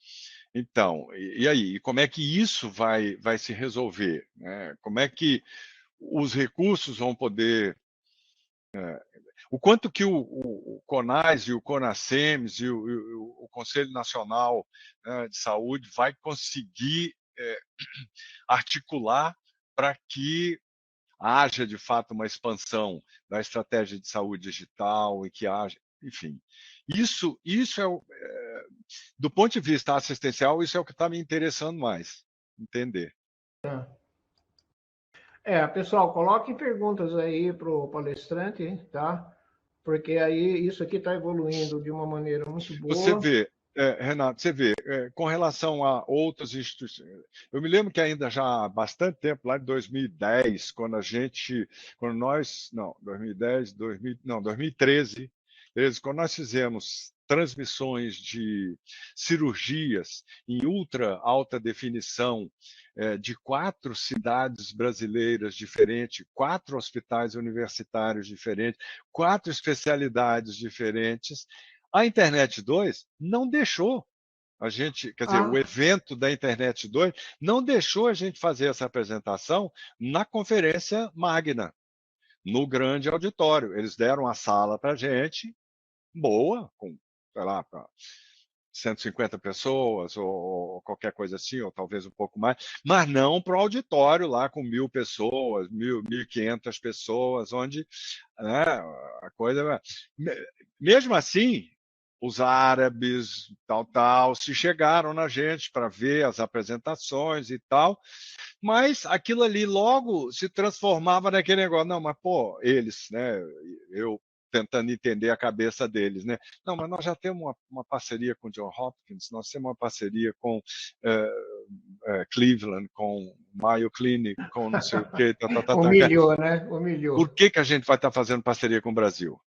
Então, e aí? E como é que isso vai se resolver, né? Como é que os recursos vão poder... O quanto que o CONAS e o CONASEMS e o Conselho Nacional, né, de Saúde vai conseguir articular para que haja, de fato, uma expansão da estratégia de saúde digital e que haja, enfim. Isso do ponto de vista assistencial, isso é o que está me interessando mais, entender. Pessoal, coloquem perguntas aí para o palestrante, tá? Porque aí isso aqui está evoluindo de uma maneira muito Você boa. vê, Renato, você vê, com relação a outras instituições, eu me lembro que ainda já há bastante tempo, lá em 2010, quando nós, não, 2010, 2000, não, 2013, quando nós fizemos transmissões de cirurgias em ultra alta definição de 4 cidades brasileiras diferentes, 4 hospitais universitários diferentes, 4 especialidades diferentes, a Internet 2 não deixou a gente, quer dizer, o Ah, evento da Internet 2 não deixou a gente fazer essa apresentação na conferência magna, no grande auditório. Eles deram a sala para a gente, boa, com, sei lá, para 150 pessoas ou qualquer coisa assim, ou talvez um pouco mais, mas não para o auditório lá com 1.000 pessoas, 1.500 pessoas, onde, né, a coisa... Mesmo assim, os árabes, tal, se chegaram na gente para ver as apresentações e tal, mas aquilo ali logo se transformava naquele negócio, não, mas pô, eles, né, eu tentando entender a cabeça deles, né? Não, mas nós já temos uma parceria com o John Hopkins, nós temos uma parceria com Cleveland, com Mayo Clinic, com não sei o quê, humilhou, né? Humilhou. Por que a gente vai estar fazendo parceria com o Brasil?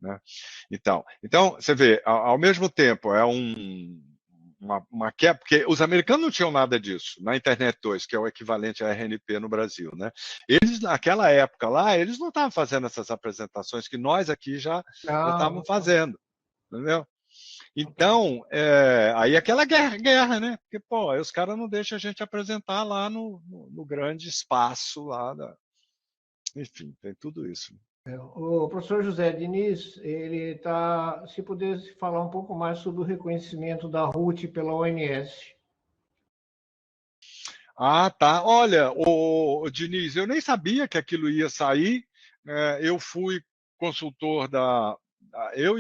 Né? Então, você vê, ao mesmo tempo, uma quebra, porque os americanos não tinham nada disso na Internet 2, que é o equivalente à RNP no Brasil. Né? Eles, naquela época lá, eles não estavam fazendo essas apresentações que nós aqui já estávamos Não, fazendo. Entendeu? ok. Então, aí aquela guerra, né? Porque, pô, aí os caras não deixam a gente apresentar lá no grande espaço lá. Enfim, tem tudo isso. O professor José Diniz, ele está, se pudesse falar um pouco mais sobre o reconhecimento da RUT pela OMS. Ah, tá. Olha, Diniz, eu nem sabia que aquilo ia sair. Eu fui consultor eu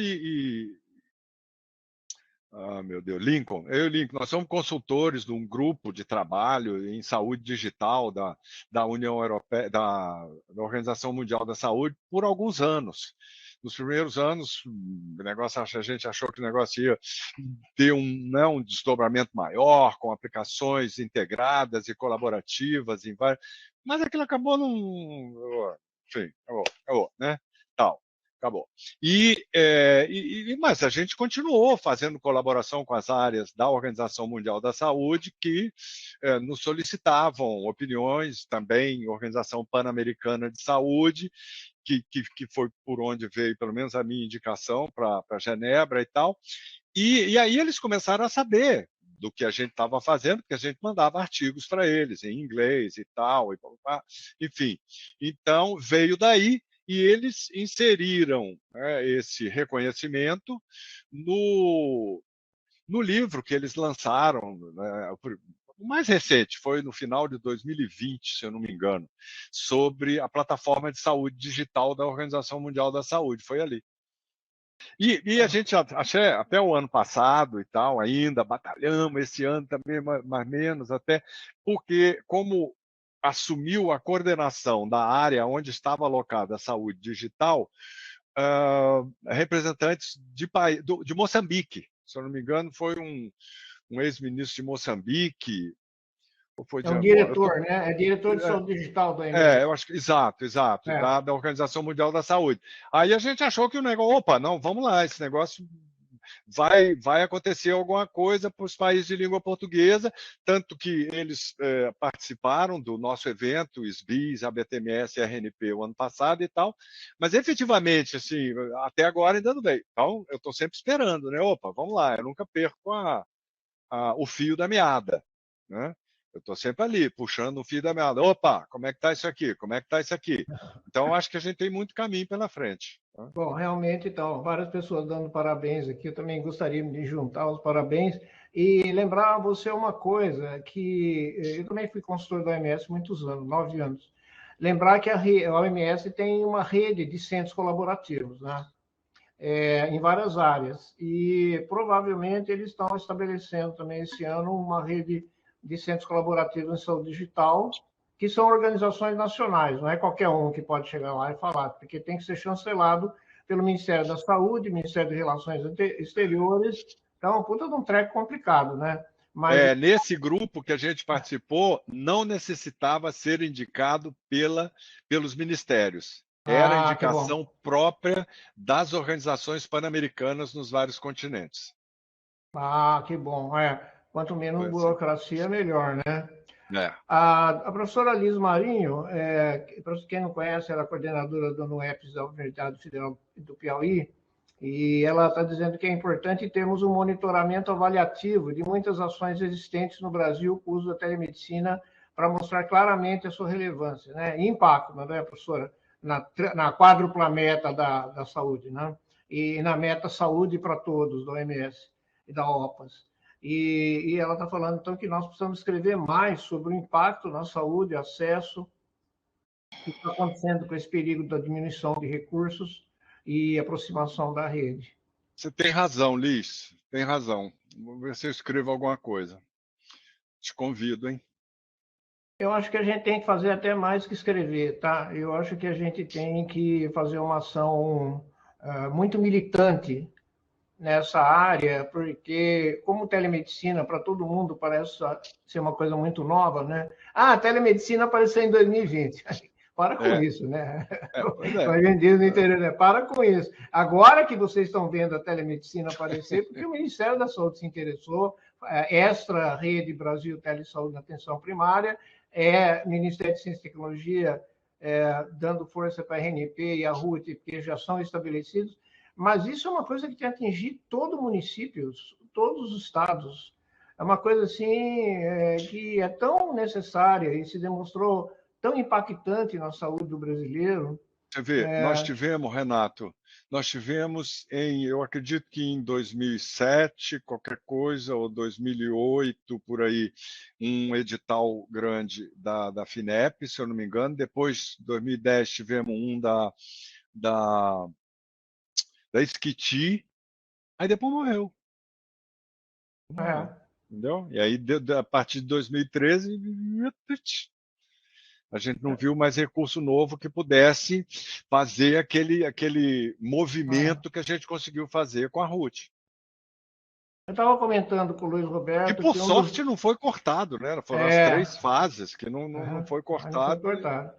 meu Deus, Lincoln. Eu e Lincoln, nós somos consultores de um grupo de trabalho em saúde digital da União Europeia, da Organização Mundial da Saúde, por alguns anos. Nos primeiros anos, o negócio, a gente achou que o negócio ia ter né, um desdobramento maior, com aplicações integradas e colaborativas, mas aquilo acabou num... Enfim, acabou, né? Tal, acabou. Mas a gente continuou fazendo colaboração com as áreas da Organização Mundial da Saúde, que nos solicitavam opiniões, também Organização Pan-Americana de Saúde, que foi por onde veio, pelo menos, a minha indicação para Genebra e tal. E aí eles começaram a saber do que a gente estava fazendo, porque a gente mandava artigos para eles em inglês e tal, enfim. Então, veio daí e eles inseriram, né, esse reconhecimento no livro que eles lançaram, né, o mais recente foi no final de 2020, se eu não me engano, sobre a plataforma de saúde digital da Organização Mundial da Saúde. Foi ali. E a gente até o ano passado e tal, ainda batalhamos, esse ano também mais menos, até porque como assumiu a coordenação da área onde estava alocada a saúde digital, representantes de Moçambique. Se eu não me engano, foi um ex-ministro de Moçambique, ou foi É de um Angola? diretor, né? É diretor de É, saúde digital da OMS. eu acho que, exato, É. da Organização Mundial da Saúde. Aí a gente achou que o negócio, opa, não, vamos lá, esse negócio vai acontecer alguma coisa para os países de língua portuguesa, tanto que eles participaram do nosso evento, SBIS, ABTMS e RNP, o ano passado e tal, mas efetivamente, assim, até agora ainda não veio. Então, eu estou sempre esperando, né? Opa, vamos lá, eu nunca perco o fio da meada, né? Eu estou sempre ali, puxando o fio da meada. Opa, como é que está isso aqui? Como é que está isso aqui? Então, acho que a gente tem muito caminho pela frente. Né? Bom, realmente, então, várias pessoas dando parabéns aqui. Eu também gostaria de juntar os parabéns e lembrar a você uma coisa, que eu também fui consultor da OMS muitos anos, 9 anos. Lembrar que a OMS tem uma rede de centros colaborativos, né? Em várias áreas. E provavelmente eles estão estabelecendo também esse ano uma rede de centros colaborativos em saúde digital, que são organizações nacionais, não é qualquer um que pode chegar lá e falar, porque tem que ser chancelado pelo Ministério da Saúde, Ministério de Relações Exteriores. Então, puta de um treco complicado, né? Mas Nesse grupo que a gente participou, não necessitava ser indicado pelos ministérios. Era que bom. indicação própria das organizações pan-americanas nos vários continentes. Que bom. Quanto menos Foi assim. burocracia, melhor, né? É. A professora Liz Marinho, para quem não conhece, ela é coordenadora do NUEPS da Universidade Federal do Piauí, e ela está dizendo que é importante termos um monitoramento avaliativo de muitas ações existentes no Brasil com o uso da telemedicina para mostrar claramente a sua relevância, né? E impacto, não é, professora? Na quádrupla meta da saúde, né? E na meta saúde para todos, da OMS e da OPAS. E ela está falando, então, que nós precisamos escrever mais sobre o impacto na saúde, acesso, o que está acontecendo com esse perigo da diminuição de recursos e aproximação da rede. Você tem razão, Liz. Tem razão. Vou ver se eu escrevo alguma coisa. Te convido, hein? Eu acho que a gente tem que fazer até mais que escrever, tá? Eu acho que a gente tem que fazer uma ação muito militante nessa área, porque como telemedicina para todo mundo parece ser uma coisa muito nova, né? Telemedicina apareceu em 2020. Para com isso, né? Pois é. Vai vender no interior, né? Para com isso. Agora que vocês estão vendo a telemedicina aparecer, porque o Ministério da Saúde se interessou, Extra Rede Brasil Telesaúde na atenção primária, Ministério de Ciência e Tecnologia dando força para a RNP e a RUT, porque já são estabelecidos, mas isso é uma coisa que tem que atingir todo o município, todos os estados. É uma coisa assim que é tão necessária e se demonstrou tão impactante na saúde do brasileiro. Você vê, nós tivemos, Renato, eu acredito que em 2007, qualquer coisa, ou 2008, por aí, um edital grande da FINEP, se eu não me engano. Depois, em 2010, tivemos um da Esquiti, aí depois morreu. Entendeu? E aí, a partir de 2013, a gente não viu mais recurso novo que pudesse fazer aquele movimento que a gente conseguiu fazer com a RUT. Eu estava comentando com o Luiz Roberto E, por que sorte, não foi cortado, né? Foram as 3 fases que não foi cortado. Não foi cortado.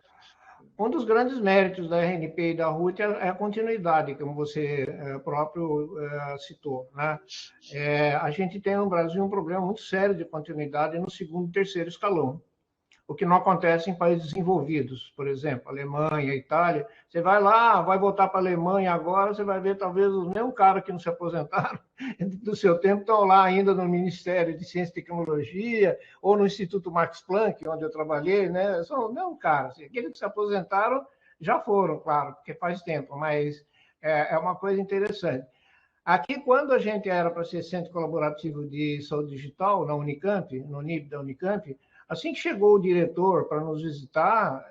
Um dos grandes méritos da RNP e da RUT é a continuidade, como você próprio citou, né? A gente tem no Brasil um problema muito sério de continuidade no segundo e terceiro escalão, o que não acontece em países desenvolvidos, por exemplo, Alemanha, Itália. Você vai lá, vai voltar para a Alemanha agora, você vai ver talvez os mesmos caras que não se aposentaram do seu tempo estão lá ainda no Ministério de Ciência e Tecnologia ou no Instituto Max Planck, onde eu trabalhei, né? São os mesmos caras. Aqueles que se aposentaram já foram, claro, porque faz tempo, mas é uma coisa interessante. Aqui, quando a gente era para ser Centro Colaborativo de Saúde Digital, na Unicamp, no NIB da Unicamp, assim que chegou o diretor para nos visitar,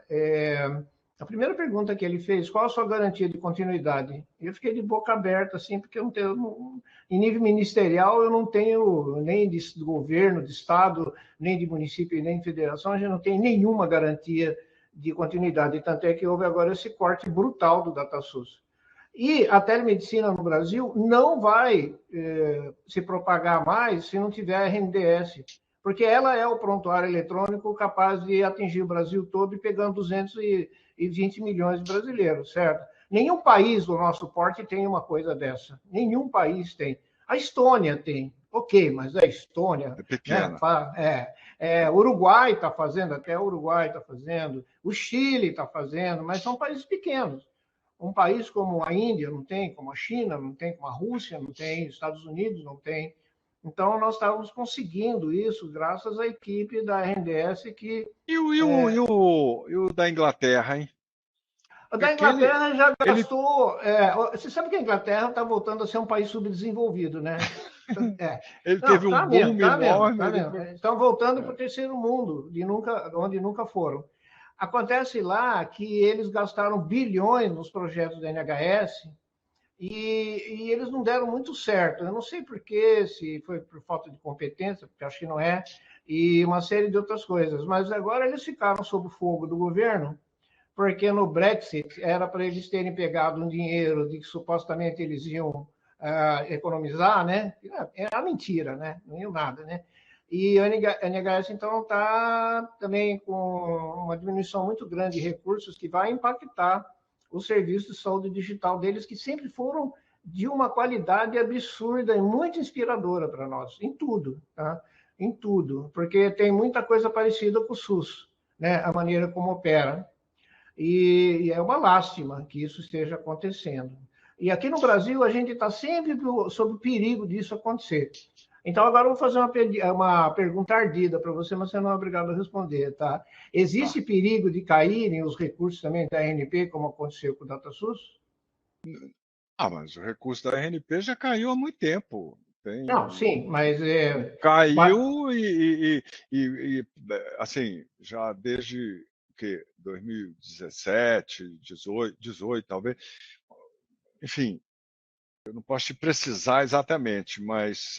a primeira pergunta que ele fez, qual a sua garantia de continuidade? Eu fiquei de boca aberta, assim, porque eu não tenho, em nível ministerial, eu não tenho nem de governo, de estado, nem de município, nem de federação, a gente não tem nenhuma garantia de continuidade. Tanto é que houve agora esse corte brutal do DataSUS. E a telemedicina no Brasil não vai se propagar mais se não tiver a RNDS, porque ela é o prontuário eletrônico capaz de atingir o Brasil todo e pegando 220 milhões de brasileiros, certo? Nenhum país do nosso porte tem uma coisa dessa. Nenhum país tem. A Estônia tem. Ok, mas a Estônia... É pequena. Né, o Uruguai está fazendo, até o Uruguai está fazendo, o Chile está fazendo, mas são países pequenos. Um país como a Índia não tem, como a China não tem, como a Rússia não tem, Estados Unidos não tem. Então, nós estávamos conseguindo isso graças à equipe da RNDS que... E o da Inglaterra, hein? A da Aquele, Inglaterra já ele, gastou... você sabe que a Inglaterra está voltando a ser um país subdesenvolvido, né? É. ele Não, teve um tá mesmo, boom tá mesmo, enorme. tá mesmo. Estão voltando para o terceiro mundo, onde nunca foram. Acontece lá que eles gastaram bilhões nos projetos da NHS e eles não deram muito certo. Eu não sei por quê, se foi por falta de competência, porque acho que não é, e uma série de outras coisas. Mas agora eles ficaram sob o fogo do governo, porque no Brexit era para eles terem pegado um dinheiro de que supostamente eles iam economizar, né? Era mentira, né? Não ia nada, né? E a NHS, então, está também com uma diminuição muito grande de recursos que vai impactar os serviços de saúde digital deles, que sempre foram de uma qualidade absurda e muito inspiradora para nós, em tudo, tá? Em tudo, porque tem muita coisa parecida com o SUS, né? A maneira como opera. E é uma lástima que isso esteja acontecendo. E aqui no Brasil, a gente está sempre sob o perigo disso acontecer. Então, agora eu vou fazer uma pergunta ardida para você, mas você não é obrigado a responder, tá? Tá. Existe perigo de caírem os recursos também da RNP, como aconteceu com o DataSUS? Mas o recurso da RNP já caiu há muito tempo. Não, sim, mas Caiu assim, já desde que 2017, 18 talvez. Enfim, eu não posso te precisar exatamente, mas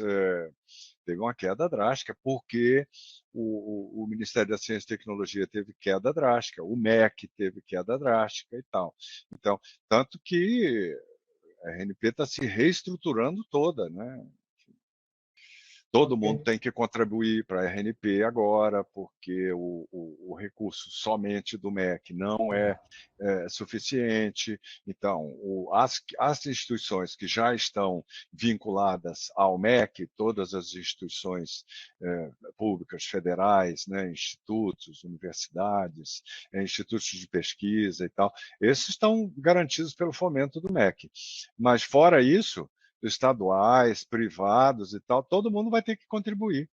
teve uma queda drástica, porque o Ministério da Ciência e Tecnologia teve queda drástica, o MEC teve queda drástica e tal. Então, tanto que a RNP está se reestruturando toda, né? Todo mundo ok. tem que contribuir para a RNP agora, porque o recurso somente do MEC não é suficiente. Então, as instituições que já estão vinculadas ao MEC, todas as instituições públicas, federais, né, institutos, universidades, institutos de pesquisa e tal, esses estão garantidos pelo fomento do MEC. Mas, fora isso, estaduais, privados e tal, todo mundo vai ter que contribuir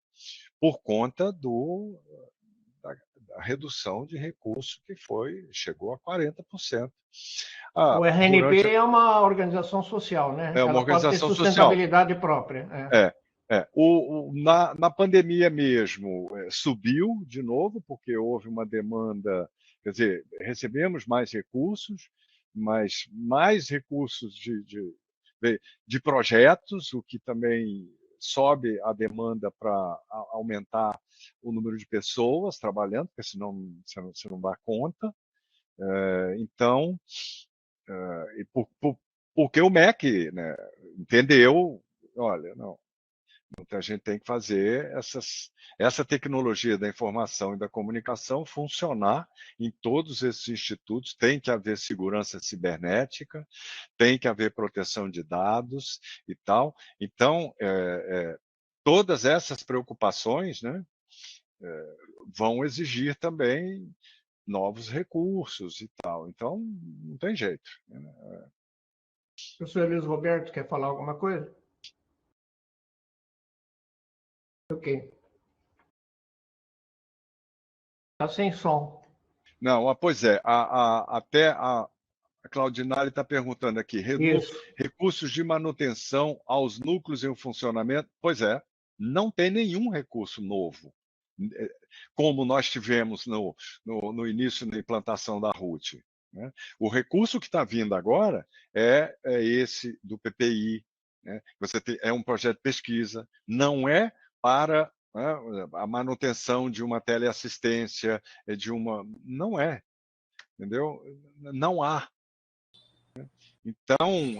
por conta da redução de recurso que chegou a 40%. O RNP Durante é uma organização social, né? uma Ela pode ter organização social. sustentabilidade própria. Na pandemia mesmo, subiu de novo, porque houve uma demanda, quer dizer, recebemos mais recursos, mas mais recursos de projetos, o que também sobe a demanda para aumentar o número de pessoas trabalhando, porque senão você não dá conta. Então, porque o MEC, né, entendeu, olha, não, a gente tem que fazer essa tecnologia da informação e da comunicação funcionar em todos esses institutos. Tem que haver segurança cibernética, tem que haver proteção de dados e tal. Então, todas essas preocupações, né, vão exigir também novos recursos e tal. Então, não tem jeito. Professor Luiz Roberto, quer falar alguma coisa? Ok. Está sem som. Não, pois é, até a Claudinari está perguntando aqui, Isso. recursos de manutenção aos núcleos em funcionamento? Pois é, não tem nenhum recurso novo, como nós tivemos no início da implantação da RUT. Né? O recurso que está vindo agora é esse do PPI. Né? É um projeto de pesquisa, não é para, né, a manutenção de uma teleassistência, não é, entendeu? Não há. Então,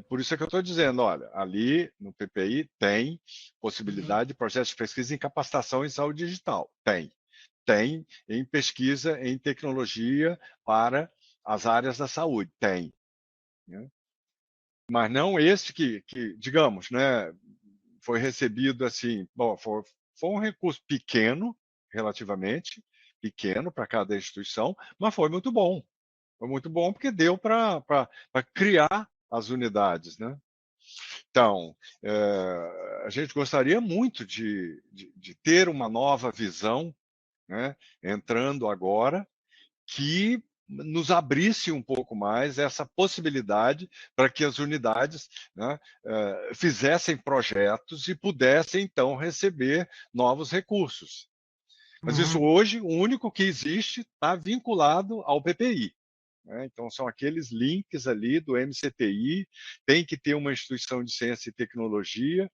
por isso é que eu estou dizendo, olha, ali no PPI tem possibilidade de projetos de pesquisa em capacitação em saúde digital. Tem em pesquisa em tecnologia para as áreas da saúde. Tem. Né? Mas não esse que, digamos, né, foi recebido assim, bom, foi um recurso pequeno, relativamente, pequeno para cada instituição, mas foi muito bom. Foi muito bom porque deu para criar as unidades, né? Então, a gente gostaria muito de ter uma nova visão, né, entrando agora, que nos abrisse um pouco mais essa possibilidade para que as unidades, né, fizessem projetos e pudessem, então, receber novos recursos. Mas isso hoje, o único que existe está vinculado ao PPI. Né? Então, são aqueles links ali do MCTI, tem que ter uma instituição de ciência e tecnologia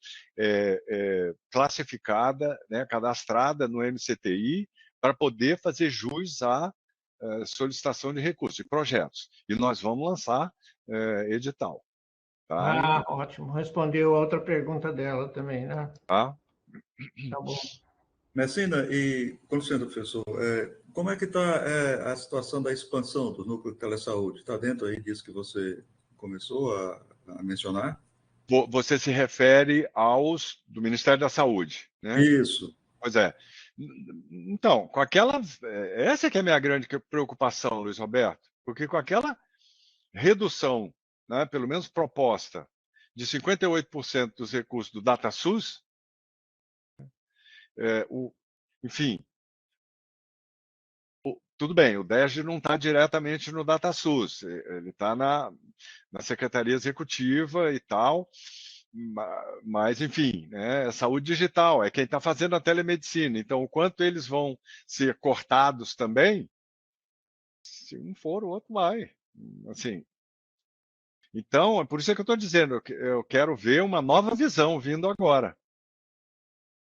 classificada, né, cadastrada no MCTI, para poder fazer jus à solicitação de recursos, de projetos. E nós vamos lançar edital. Tá? Ah, ótimo. Respondeu a outra pergunta dela também, né? Tá? Tá bom. Messina, e, com licença, professor, como é que está a situação da expansão do núcleo de telesaúde? Está dentro aí disso que você começou a mencionar? Você se refere aos do Ministério da Saúde, né? Isso. Pois é. Então, com aquela. Essa que é a minha grande preocupação, Luiz Roberto, porque com aquela redução, né, pelo menos proposta, de 58% dos recursos do DataSUS, enfim, tudo bem, o DESG não está diretamente no DataSUS, ele está na Secretaria Executiva e tal, mas, enfim, né, é saúde digital, é quem está fazendo a telemedicina. Então, o quanto eles vão ser cortados também, se um for, o outro vai. Assim, então, é por isso que eu estou dizendo, eu quero ver uma nova visão vindo agora.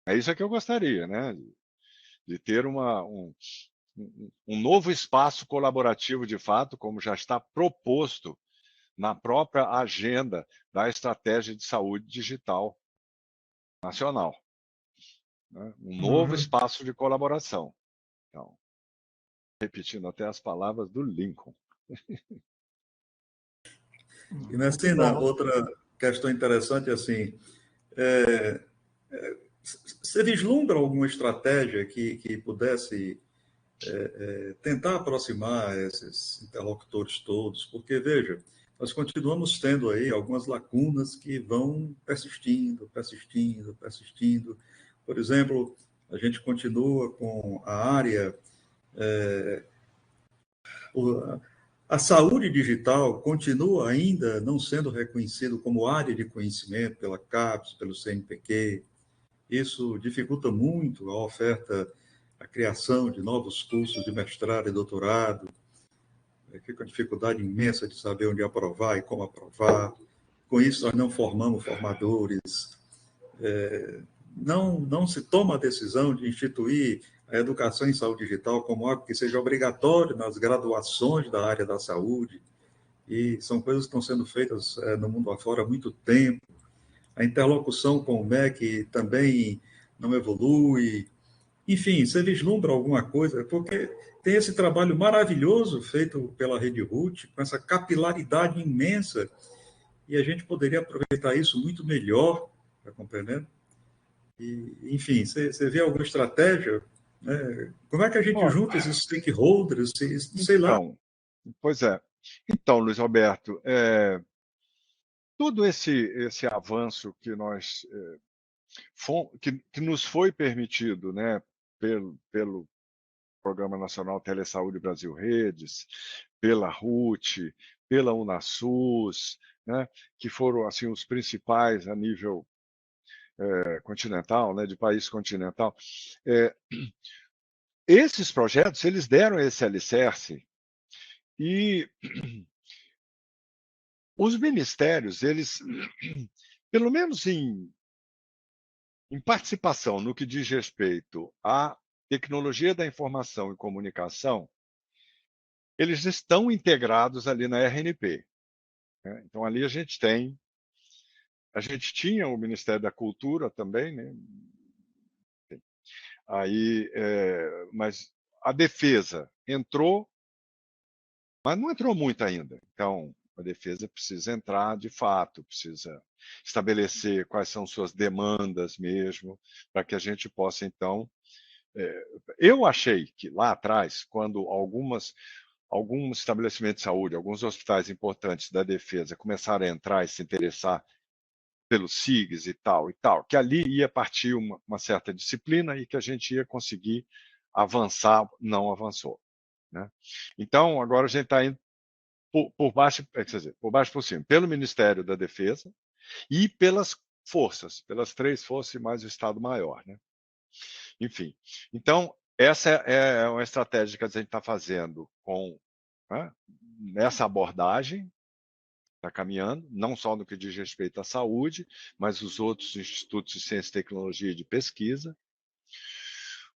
É isso que eu gostaria, né? De ter um novo espaço colaborativo de fato, como já está proposto na própria agenda da Estratégia de Saúde Digital Nacional. Né? Um novo espaço de colaboração. Então, repetindo até as palavras do Lincoln. E, Messina, outra questão interessante, assim, você vislumbra alguma estratégia que pudesse tentar aproximar esses interlocutores todos? Porque, veja, nós continuamos tendo aí algumas lacunas que vão persistindo, persistindo, persistindo. Por exemplo, a gente continua com a área... a saúde digital continua ainda não sendo reconhecido como área de conhecimento pela CAPES, pelo CNPq. Isso dificulta muito a oferta, a criação de novos cursos de mestrado e doutorado. Fica uma dificuldade imensa de saber onde aprovar e como aprovar. Com isso, nós não formamos formadores. Não se toma a decisão de instituir a educação em saúde digital como algo que seja obrigatório nas graduações da área da saúde. E são coisas que estão sendo feitas no mundo afora há muito tempo. A interlocução com o MEC também não evolui. Enfim, você vislumbra alguma coisa? Porque tem esse trabalho maravilhoso feito pela Rede RUT, com essa capilaridade imensa, e a gente poderia aproveitar isso muito melhor, está compreendendo? E, enfim, você vê alguma estratégia? Né? Como é que a gente junta esses stakeholders, sei lá? Então, pois é. Então, Luiz Roberto, todo esse avanço que nós que nos foi permitido, né, pelo Programa Nacional Telesaúde Brasil Redes, pela RUT, pela UNASUS, né, que foram assim os principais a nível continental, né, de país continental. Esses projetos eles deram esse alicerce e os ministérios, eles, pelo menos em participação no que diz respeito à tecnologia da informação e comunicação, eles estão integrados ali na RNP. Né? Então, ali a gente tinha o Ministério da Cultura também, né? Aí, mas a defesa entrou, mas não entrou muito ainda. Então, a defesa precisa entrar de fato, precisa estabelecer quais são suas demandas mesmo, para que a gente possa, então. Eu achei que lá atrás, quando alguns estabelecimentos de saúde, alguns hospitais importantes da defesa começaram a entrar e se interessar pelos SIGs e tal, que ali ia partir uma certa disciplina e que a gente ia conseguir avançar, não avançou. Né? Então, agora a gente está indo por baixo, quer dizer, por baixo por cima, pelo Ministério da Defesa e pelas forças, pelas 3 forças e mais o Estado-Maior. Né? Enfim, então, essa é uma estratégia que a gente está fazendo com, né, nessa abordagem, está caminhando, não só no que diz respeito à saúde, mas os outros institutos de ciência, tecnologia e de pesquisa.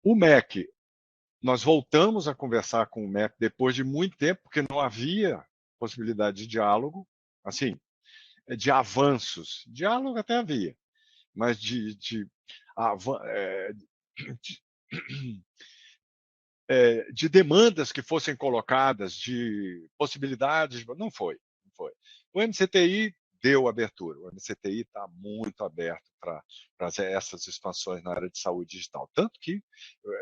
O MEC, nós voltamos a conversar com o MEC depois de muito tempo, porque não havia possibilidade de diálogo, assim, de avanços. Diálogo até havia, mas de demandas que fossem colocadas, de possibilidades, não foi. O MCTI deu abertura, o MCTI está muito aberto para essas expansões na área de saúde digital. Tanto que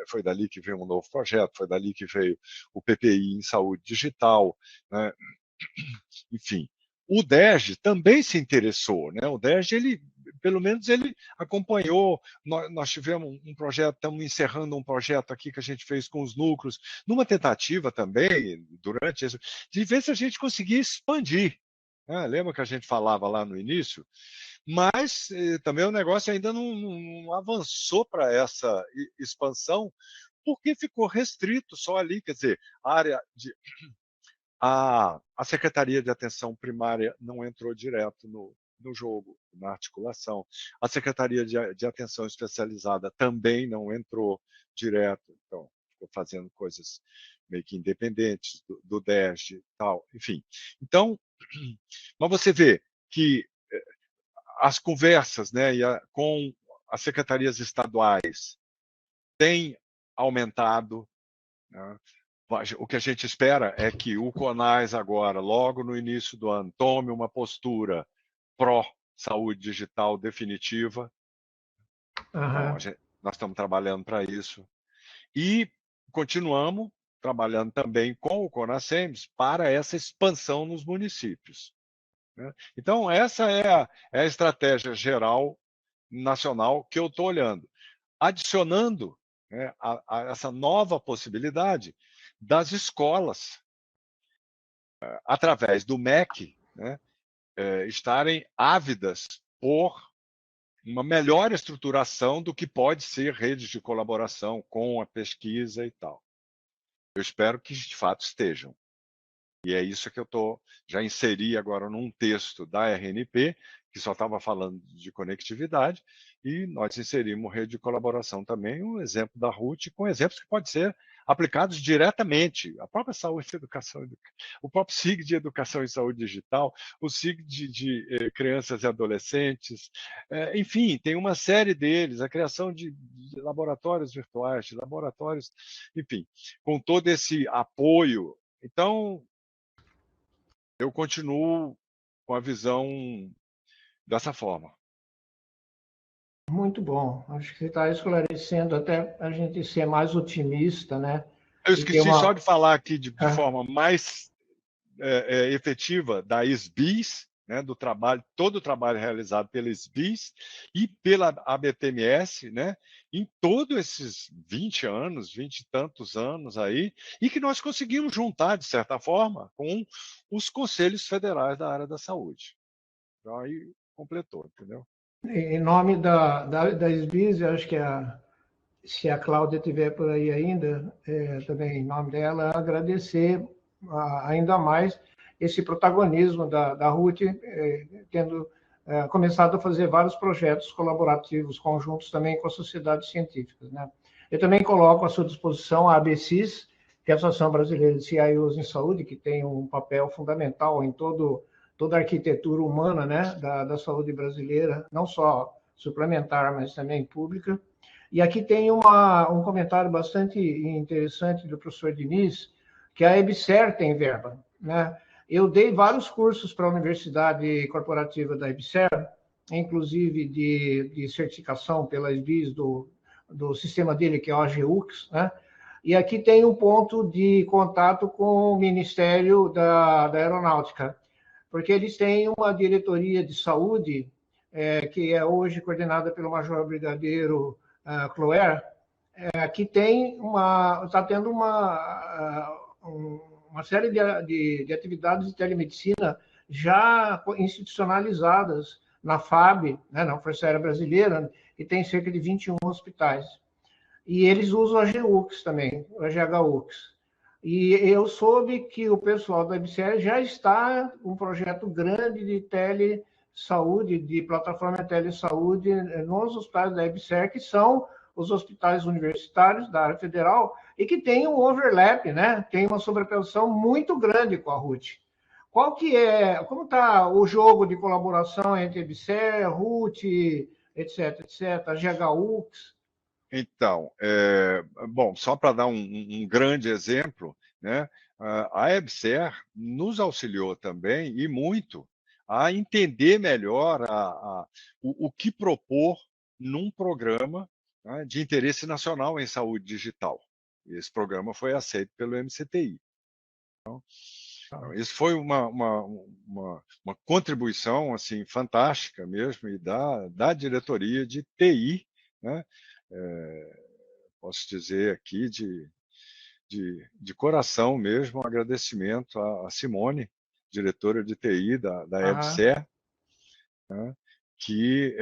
foi dali que veio um novo projeto, foi dali que veio o PPI em saúde digital, né? Enfim. O DERJ também se interessou, né? O DERJ, pelo menos ele acompanhou, nós tivemos um projeto, estamos encerrando um projeto aqui que a gente fez com os núcleos, numa tentativa também, durante isso, de ver se a gente conseguia expandir. Lembra que a gente falava lá no início? Mas também o negócio ainda não avançou para essa expansão, porque ficou restrito só ali, quer dizer, a área de... A Secretaria de Atenção Primária não entrou direto no jogo, na articulação. A Secretaria de Atenção Especializada também não entrou direto, então ficou fazendo coisas meio que independentes do DERJ e tal, enfim. Então, mas você vê que as conversas, né, com as secretarias estaduais têm aumentado, né? O que a gente espera é que o CONAS agora, logo no início do ano, tome uma postura pró-saúde digital definitiva. Então, nós estamos trabalhando para isso. E continuamos trabalhando também com o CONASEMS para essa expansão nos municípios. Né? Então, essa é a estratégia geral nacional que eu estou olhando. Adicionando, né, a essa nova possibilidade das escolas, através do MEC, né, estarem ávidas por uma melhor estruturação do que pode ser redes de colaboração com a pesquisa e tal. Eu espero que, de fato, estejam. E é isso que eu já inseri agora num texto da RNP, que só estava falando de conectividade, e nós inserimos rede de colaboração também, um exemplo da RUT, com exemplos que podem ser aplicados diretamente. A própria saúde e educação, o próprio SIG de Educação e Saúde Digital, o SIG de Crianças e Adolescentes, enfim, tem uma série deles, a criação de laboratórios virtuais, de laboratórios, enfim, com todo esse apoio. Então, eu continuo com a visão dessa forma. Muito bom. Acho que você está esclarecendo até a gente ser mais otimista, né? Eu esqueci só de falar aqui de forma mais efetiva da SBIS, né, do trabalho, todo o trabalho realizado pela SBIS e pela ABTMS, né, em todos esses 20 anos, 20 e tantos anos aí, e que nós conseguimos juntar, de certa forma, com os conselhos federais da área da saúde. Então, aí completou, entendeu? Em nome da SBIS, eu acho que se a Cláudia estiver por aí ainda, também em nome dela, agradecer ainda mais esse protagonismo da RUT, tendo começado a fazer vários projetos colaborativos conjuntos também com a sociedade científica. Né? Eu também coloco à sua disposição a ABCIS, que é a Associação Brasileira de CIOs em Saúde, que tem um papel fundamental em toda a arquitetura humana, né, da saúde brasileira, não só suplementar, mas também pública. E aqui tem um comentário bastante interessante do professor Diniz, que a EBSER tem verba. Né? Eu dei vários cursos para a Universidade Corporativa da EBSER, inclusive de certificação pela SBIS do sistema dele, que é o AGUX, né? E aqui tem um ponto de contato com o Ministério da Aeronáutica, porque eles têm uma diretoria de saúde que é hoje coordenada pelo Major Brigadeiro Cloer, que está tendo uma série de atividades de telemedicina já institucionalizadas na FAB, né, na Força Aérea Brasileira, e tem cerca de 21 hospitais. E eles usam a GUX também, a GHUX. E eu soube que o pessoal da EBSER já está um projeto grande de telesaúde, de plataforma telesaúde nos hospitais da EBSER, que são os hospitais universitários da área federal e que tem um overlap, né? Tem uma sobreposição muito grande com a RUT. Como está o jogo de colaboração entre EBSER, RUT, etc, etc, a GHUX? Então, bom, só para dar um grande exemplo, né, a EBSER nos auxiliou também, e muito, a entender melhor o que propor num programa, né, de interesse nacional em saúde digital. Esse programa foi aceito pelo MCTI. Então, isso foi uma contribuição assim, fantástica mesmo, e da diretoria de TI, né? Posso dizer aqui de coração mesmo, um agradecimento à Simone, diretora de TI da EBSER, né, que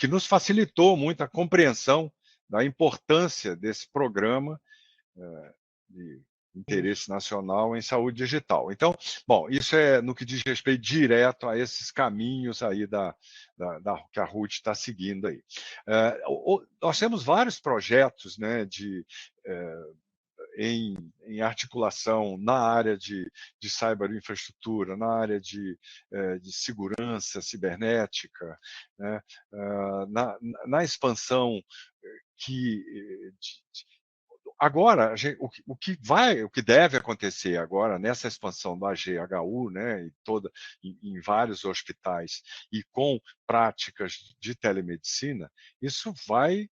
nos facilitou muito a compreensão da importância desse programa de interesse nacional em saúde digital. Então, bom, isso é no que diz respeito direto a esses caminhos aí que a RUT está seguindo aí. Nós temos vários projetos, né, em articulação na área de ciberinfraestrutura, na área de segurança cibernética, né, na expansão que agora, o que deve acontecer agora nessa expansão da GHU, né, em vários hospitais e com práticas de telemedicina, isso vai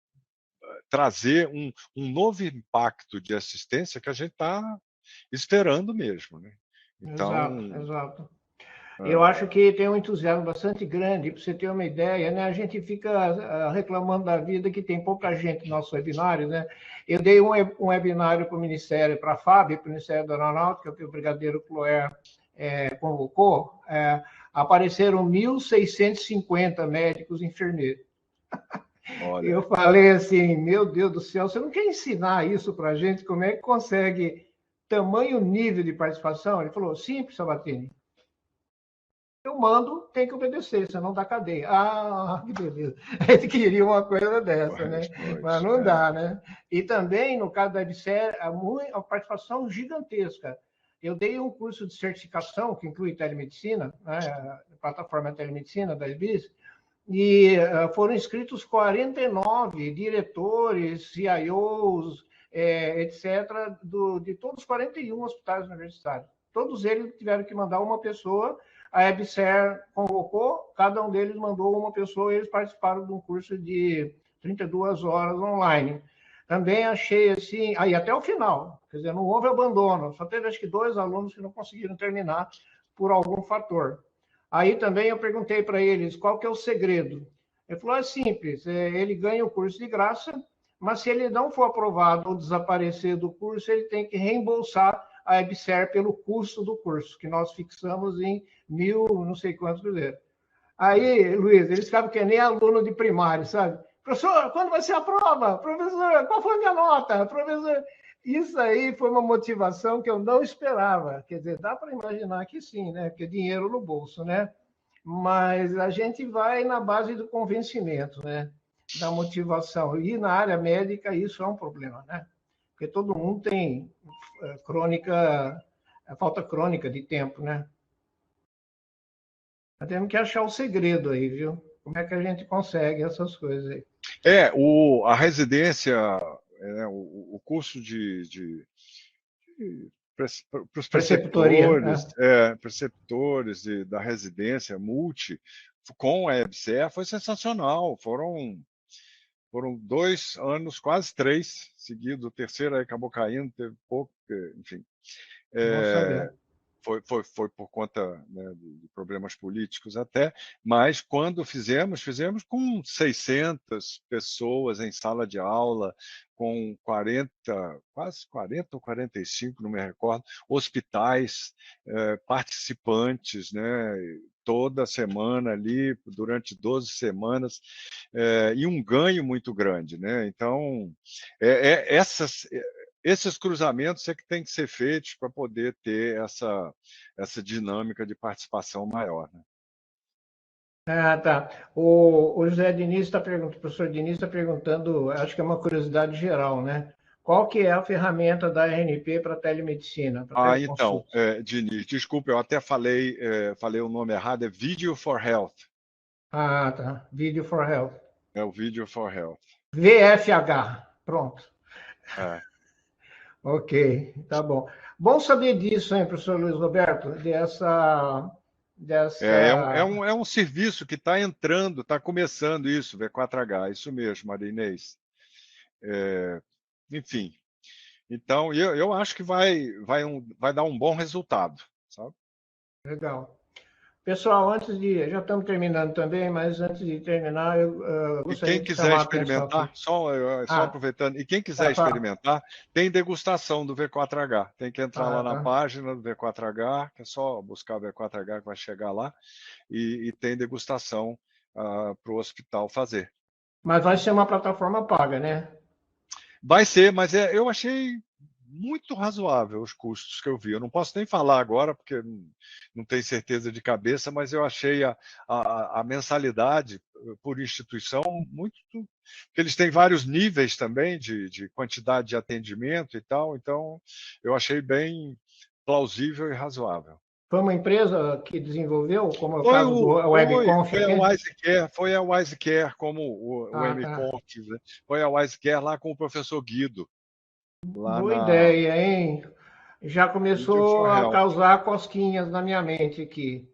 trazer um novo impacto de assistência que a gente está esperando mesmo, né? Então, exato. Eu acho que tem um entusiasmo bastante grande. Para você ter uma ideia, né? A gente fica reclamando da vida que tem pouca gente no nosso webinário, né? Eu dei um webinário para o Ministério, para a FAB, para o Ministério da Aeronáutica, que o brigadeiro Cloer convocou. Apareceram 1.650 médicos e enfermeiros. Olha. Eu falei assim, meu Deus do céu, você não quer ensinar isso para a gente? Como é que consegue tamanho nível de participação? Ele falou, simples, Sabatini. Eu mando, tem que obedecer, senão dá cadeia. Que beleza. A gente queria uma coisa dessa, né? Mas não dá, né? E também, no caso da EBSER, a participação gigantesca. Eu dei um curso de certificação, que inclui telemedicina, né? A plataforma telemedicina da EBS, e foram inscritos 49 diretores, CIOs, etc., de todos os 41 hospitais universitários. Todos eles tiveram que mandar uma pessoa. A EBSER convocou, cada um deles mandou uma pessoa e eles participaram de um curso de 32 horas online. Também achei assim, aí até o final, quer dizer, não houve abandono, só teve acho que 2 alunos que não conseguiram terminar por algum fator. Aí também eu perguntei para eles qual que é o segredo. Ele falou, é simples, ele ganha o curso de graça, mas se ele não for aprovado ou desaparecer do curso, ele tem que reembolsar a EBSER pelo custo do curso, que nós fixamos em 1.000, não sei quantos cruzeiros. Aí, Luiz, eles ficavam que nem aluno de primário, sabe? Professor, quando vai ser a prova? Professor, qual foi a minha nota? Professor, isso aí foi uma motivação que eu não esperava. Quer dizer, dá para imaginar que sim, né? Porque dinheiro no bolso, né? Mas a gente vai na base do convencimento, né? Da motivação. E na área médica isso é um problema, né? Porque todo mundo tem falta crônica de tempo, né? Nós temos que achar o segredo aí, viu? Como é que a gente consegue essas coisas aí? A residência, o curso para os preceptores da residência multi com a EBSER foi sensacional. Foram 2 anos, quase 3 seguidos. O terceiro aí acabou caindo, teve pouco, enfim. foi por conta, né, de problemas políticos até, mas quando fizemos com 600 pessoas em sala de aula, com 40, quase 40 ou 45, não me recordo, hospitais, participantes, né, toda semana ali, durante 12 semanas, e um ganho muito grande, né? Então, esses cruzamentos é que tem que ser feitos para poder ter essa dinâmica de participação maior, né? Ah, tá. O José Diniz está perguntando, o professor Diniz está perguntando, acho que é uma curiosidade geral, né? Qual que é a ferramenta da RNP para telemedicina, para Então, teleconsulta? Diniz, desculpe, eu até falei o nome errado, é Video for Health. Ah, tá. Video for Health. É o Video for Health. VFH. Pronto. É. Ok, tá bom. Bom saber disso, hein, professor Luiz Roberto, É um serviço que está entrando, está começando isso, V4H, isso mesmo, Maria Inês. Enfim, então eu acho que vai dar um bom resultado, sabe? Legal. Pessoal, já estamos terminando também, mas antes de terminar, eu E gostaria quem de quiser chamar a atenção aqui. experimentar, só aproveitando, e quem quiser Fala. experimentar, tem degustação do V4H. Tem que entrar lá na Tá. página do V4H, que é só buscar o V4H que vai chegar lá, e tem degustação para o hospital fazer. Mas vai ser uma plataforma paga, né? Vai ser, mas eu achei muito razoável os custos que eu vi. Eu não posso nem falar agora, porque não tenho certeza de cabeça, mas eu achei a mensalidade por instituição muito. Porque eles têm vários níveis também de quantidade de atendimento e tal, então eu achei bem plausível e razoável. Foi uma empresa que desenvolveu, como é o caso do WebConf aqui? Foi a WiseCare, como o Tá. MConf, né? Foi a WiseCare lá com o professor Guido. Lá Boa na ideia, hein? Já Video começou for a Health. causar cosquinhas na minha mente aqui.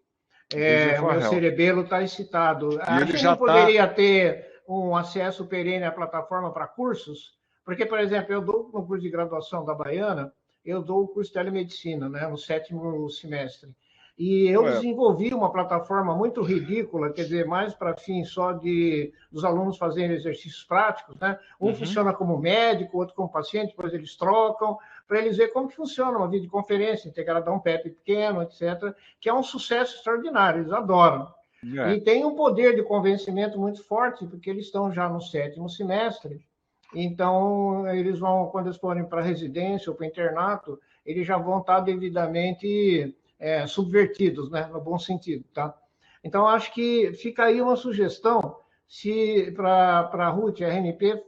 Video O for meu Health. cerebelo está excitado. E A ele gente já não está. poderia ter um acesso perene à plataforma para cursos? Porque, por exemplo, eu dou no curso de graduação da Baiana, eu dou o curso de telemedicina, né, no 7º semestre. E eu desenvolvi uma plataforma muito ridícula, quer dizer, mais para fim só dos alunos fazerem exercícios práticos, né? Um funciona como médico, outro como paciente, depois eles trocam, para eles verem como que funciona uma videoconferência integrada a um PEP pequeno, etc., que é um sucesso extraordinário, eles adoram. E tem um poder de convencimento muito forte, porque eles estão já no 7º semestre, então eles vão, quando eles forem para a residência ou para o internato, eles já vão estar devidamente subvertidos, né, no bom sentido, tá? Então, acho que fica aí uma sugestão, se para a RUT, a RNP,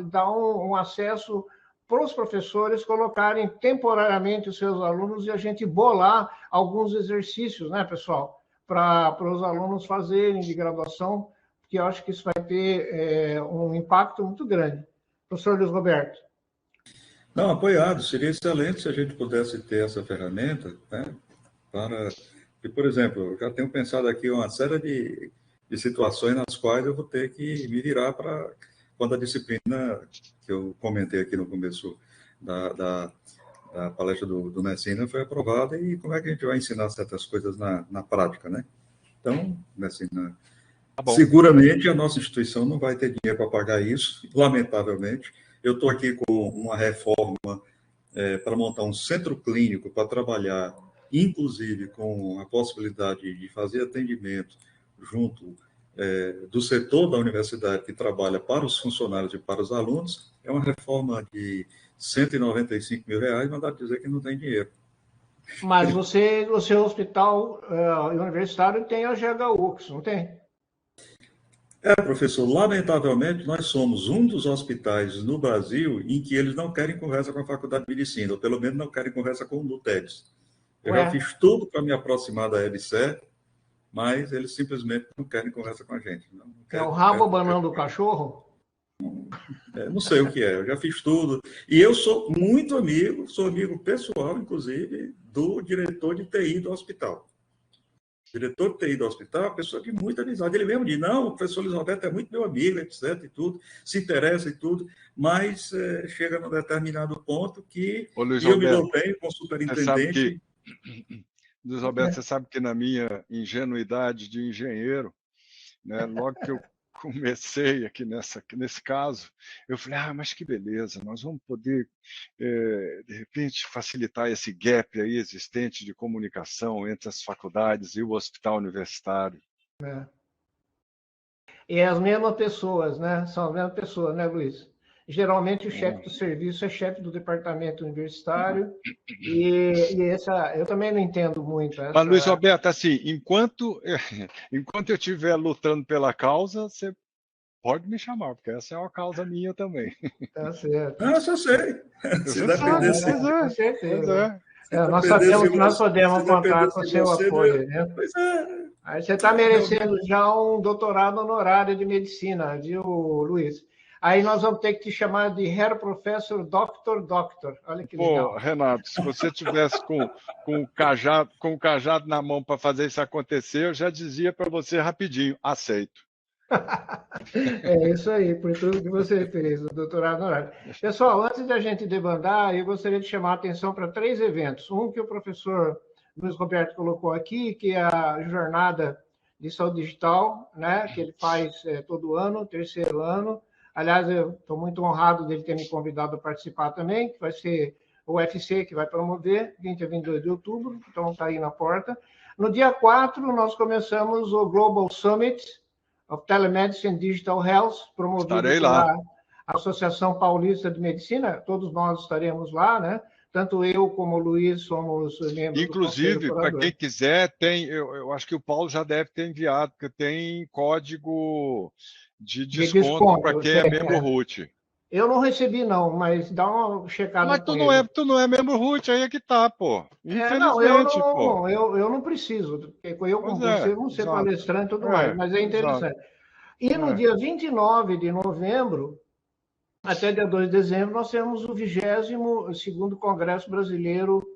dar um acesso para os professores colocarem temporariamente os seus alunos e a gente bolar alguns exercícios, né, pessoal, para os alunos fazerem de graduação, porque eu acho que isso vai ter um impacto muito grande. Professor Luiz Roberto. Não, apoiado. Seria excelente se a gente pudesse ter essa ferramenta, né? E, por exemplo, eu já tenho pensado aqui uma série de situações nas quais eu vou ter que me virar para quando a disciplina que eu comentei aqui no começo da palestra do Messina foi aprovada e como é que a gente vai ensinar certas coisas na prática, né? Então, Messina, seguramente a nossa instituição não vai ter dinheiro para pagar isso, lamentavelmente. Eu estou aqui com uma reforma para montar um centro clínico para trabalhar, inclusive com a possibilidade de fazer atendimento junto do setor da universidade que trabalha para os funcionários e para os alunos. É uma reforma de R$195 mil, mas dá para dizer que não tem dinheiro. Mas o seu hospital universitário tem a GHUX, não tem? Professor, lamentavelmente, nós somos um dos hospitais no Brasil em que eles não querem conversa com a Faculdade de Medicina, ou pelo menos não querem conversa com o NUTEDS. Eu já fiz tudo para me aproximar da EBSER, mas eles simplesmente não querem conversa com a gente. Não É o rabo abanando o cachorro? Não sei o que é, eu já fiz tudo. E eu sou muito amigo, sou amigo pessoal, inclusive, do diretor de TI do hospital. O diretor de TI do hospital é uma pessoa de muita amizade. Ele mesmo diz, não, o professor Luiz Roberto é muito meu amigo, etc. e tudo, se interessa e tudo, mas chega num determinado ponto que eu me dou bem com o superintendente. Luiz Roberto, você sabe que na minha ingenuidade de engenheiro, né, logo que eu comecei aqui nesse caso, eu falei, mas que beleza, nós vamos poder, de repente, facilitar esse gap aí existente de comunicação entre as faculdades e o hospital universitário. E as mesmas pessoas, né? São as mesmas pessoas, né, Luiz? Geralmente o chefe do serviço é chefe do departamento universitário, e essa eu também não entendo muito. Mas, Luiz Roberto, assim, enquanto eu estiver lutando pela causa, você pode me chamar, porque essa é uma causa minha também. Tá certo. Eu só sei. Se dependesse. Com certeza. Nós dependesse sabemos que nós de podemos contar com o seu você, apoio, né? Pois é. Aí você está merecendo já um doutorado honorário de medicina, viu, Luiz? Aí nós vamos ter que te chamar de Herr Professor Doctor. Olha que legal. Pô, Renato, se você tivesse com o cajado na mão para fazer isso acontecer, eu já dizia para você rapidinho, aceito. É isso aí, por tudo que você fez, o doutorado honorário. Pessoal, antes da gente debandar, eu gostaria de chamar a atenção para 3 eventos. Um que o professor Luiz Roberto colocou aqui, que é a jornada de saúde digital, né, que ele faz todo ano, 3º ano. Aliás, eu estou muito honrado dele ter me convidado a participar também, que vai ser o UFC que vai promover, 20 a 22 de outubro, então está aí na porta. No dia 4, nós começamos o Global Summit of Telemedicine Digital Health, promovido pela Associação Paulista de Medicina. Todos nós estaremos lá, né? Tanto eu como o Luiz somos membros. Inclusive, para quem quiser, eu acho que o Paulo já deve ter enviado, porque tem código de desconto para quem é membro root. Eu não recebi, não, mas dá uma checada. Mas tu não é membro root, aí é que tá, pô. Infelizmente, eu não preciso. Eu, como você, não ser palestrante e tudo mais, mas é interessante. Exato. E no dia 29 de novembro, até dia 2 de dezembro, nós temos o 22º Congresso Brasileiro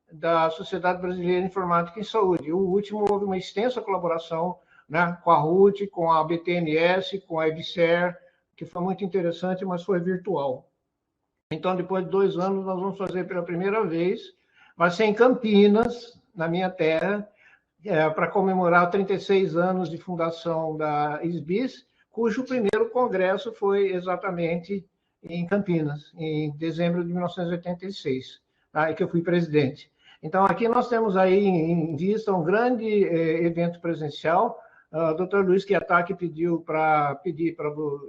da Sociedade Brasileira de Informática em Saúde. O último houve uma extensa colaboração, né, com a RUT, com a BTMS, com a EBSER, que foi muito interessante, mas foi virtual. Então, depois de 2 anos, nós vamos fazer pela primeira vez. Vai ser em Campinas, na minha terra, para comemorar 36 anos de fundação da SBIS, cujo primeiro congresso foi exatamente em Campinas, em dezembro de 1986, tá? Que eu fui presidente. Então, aqui nós temos aí em vista um grande evento presencial. O doutor Luiz Chiatachi pediu para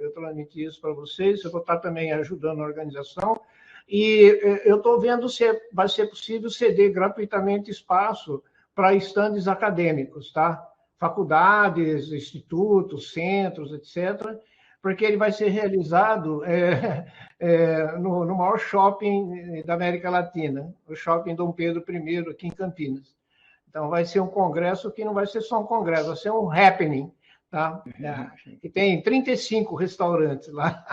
eu transmitir isso para vocês. Eu vou estar também ajudando a organização. E eu estou vendo se vai ser possível ceder gratuitamente espaço para estandes acadêmicos, tá? Faculdades, institutos, centros, etc., porque ele vai ser realizado no maior shopping da América Latina, o Shopping Dom Pedro I, aqui em Campinas. Então, vai ser um congresso que não vai ser só um congresso, vai ser um happening, tá? E tem 35 restaurantes lá.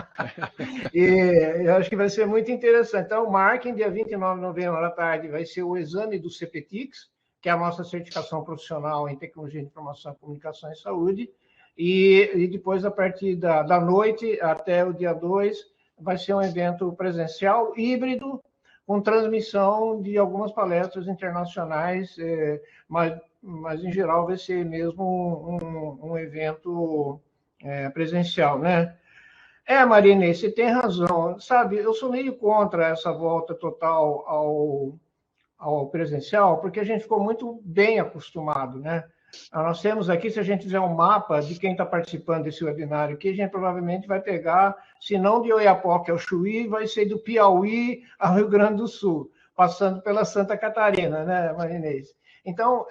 E eu acho que vai ser muito interessante. Então, marquem, dia 29 de novembro, à tarde, vai ser o exame do CPTICS, que é a nossa certificação profissional em Tecnologia de Informação, Comunicação e Saúde. E depois, a partir da noite até o dia 2, vai ser um evento presencial, híbrido, com transmissão de algumas palestras internacionais, mas em geral vai ser mesmo um evento presencial, né? Marina, você tem razão. Sabe, eu sou meio contra essa volta total ao presencial, porque a gente ficou muito bem acostumado, né? Nós temos aqui, se a gente fizer um mapa de quem está participando desse webinário aqui, a gente provavelmente vai pegar, se não de Oiapoque ao Chuí, vai ser do Piauí ao Rio Grande do Sul, passando pela Santa Catarina, né, Marinês? Então,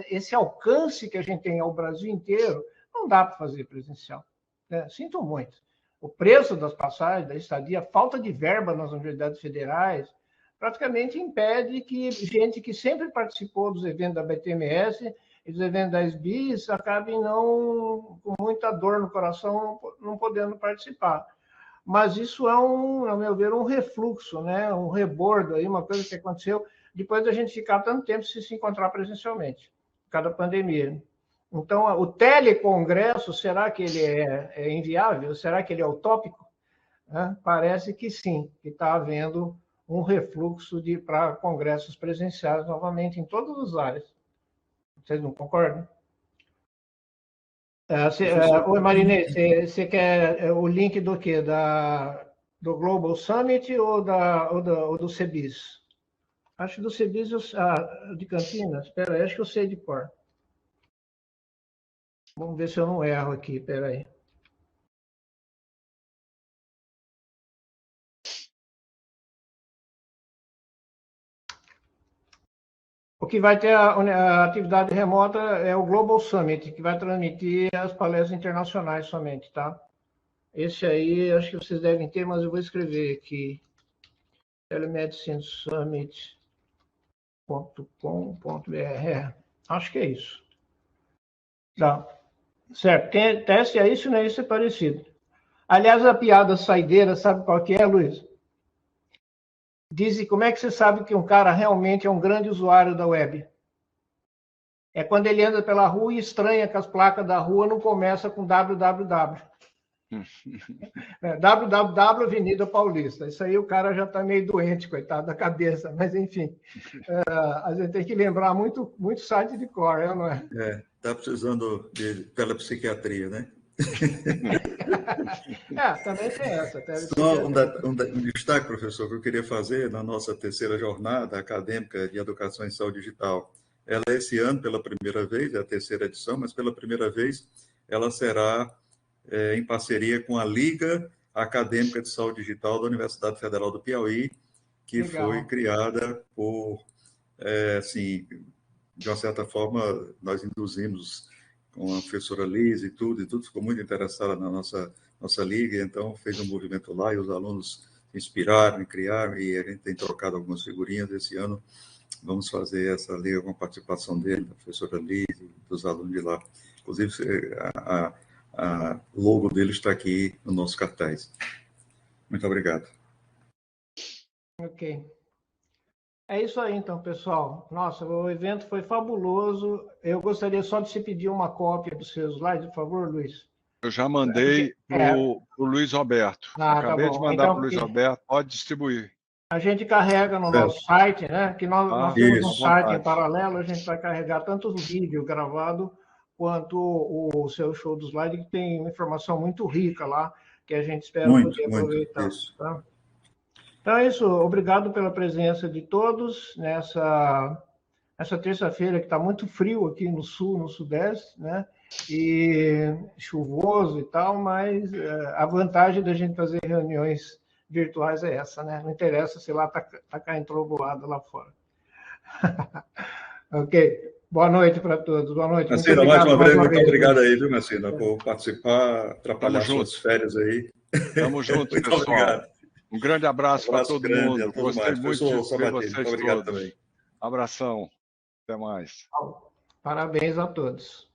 esse alcance que a gente tem ao Brasil inteiro, não dá para fazer presencial, né? Sinto muito. O preço das passagens, da estadia, a falta de verba nas universidades federais, praticamente impede que gente que sempre participou dos eventos da BTMS e dos eventos da SBIS acabe com muita dor no coração, não podendo participar. Mas isso é, ao meu ver, um refluxo, né? Um rebordo, aí, uma coisa que aconteceu depois da gente ficar tanto tempo sem se encontrar presencialmente, por causa da pandemia. Então, o telecongresso, será que ele é inviável? Será que ele é utópico? Parece que sim, que está havendo um refluxo para congressos presenciais novamente em todas as áreas. Vocês não concordam? Oi, Marinês, você quer o link do quê? Do Global Summit ou do CEBIS? Acho que do CEBIS de Campinas. Espera aí, acho que eu sei de cor. Vamos ver se eu não erro aqui, espera aí. O que vai ter a atividade remota é o Global Summit, que vai transmitir as palestras internacionais somente, tá? Esse aí, acho que vocês devem ter, mas eu vou escrever aqui. telemedicinesummit.com.br. Acho que é isso. Tá. Certo. Teste é isso, né? Isso é parecido. Aliás, a piada saideira, sabe qual que é, Luiz? Dizem, como é que você sabe que um cara realmente é um grande usuário da web? É quando ele anda pela rua e estranha que as placas da rua não começam com www. www Avenida Paulista. Isso aí o cara já está meio doente, coitado da cabeça. Mas, enfim, a gente tem que lembrar muito site de cor, não é? Está precisando pela psiquiatria, né? Também tem essa. Só um destaque, professor, que eu queria fazer na nossa terceira jornada acadêmica de Educação em Saúde Digital. Ela, esse ano, pela primeira vez, é a terceira edição, mas pela primeira vez ela será em parceria com a Liga Acadêmica de Saúde Digital da Universidade Federal do Piauí, que Legal. Foi criada por, assim, de uma certa forma, nós induzimos com a professora Liz e tudo ficou muito interessada na nossa liga, então fez um movimento lá e os alunos se inspiraram e criaram, e a gente tem trocado algumas figurinhas. Esse ano vamos fazer essa liga com a participação dele, da professora Liz e dos alunos de lá. Inclusive, o logo dele está aqui no nosso cartaz. Muito obrigado. Ok. É isso aí, então, pessoal. Nossa, o evento foi fabuloso. Eu gostaria só de se pedir uma cópia dos seus slides, por favor, Luiz. Eu já mandei para o Luiz Roberto. Acabei de mandar para o Luiz Roberto, pode distribuir. A gente carrega no nosso site, né? Que nós temos um site em paralelo, a gente vai carregar tanto o vídeo gravado quanto o seu show do slide, que tem uma informação muito rica lá, que a gente espera poder aproveitar. Tá? Então é isso, obrigado pela presença de todos nessa terça-feira, que está muito frio aqui no sul, no sudeste, né? E chuvoso e tal, mas a vantagem da gente fazer reuniões virtuais é essa, né? Não interessa se lá tá caindo trovoada lá fora. Ok. Boa noite para todos. Boa noite. Marcina, mais uma vez, muito obrigado aí, viu, Marcina, por participar, atrapalhar suas férias aí. Tamo junto, muito pessoal. Obrigado. Um grande abraço para todo mundo. Gostei muito de ver vocês muito obrigado todos. Também. Abração. Até mais. Parabéns a todos.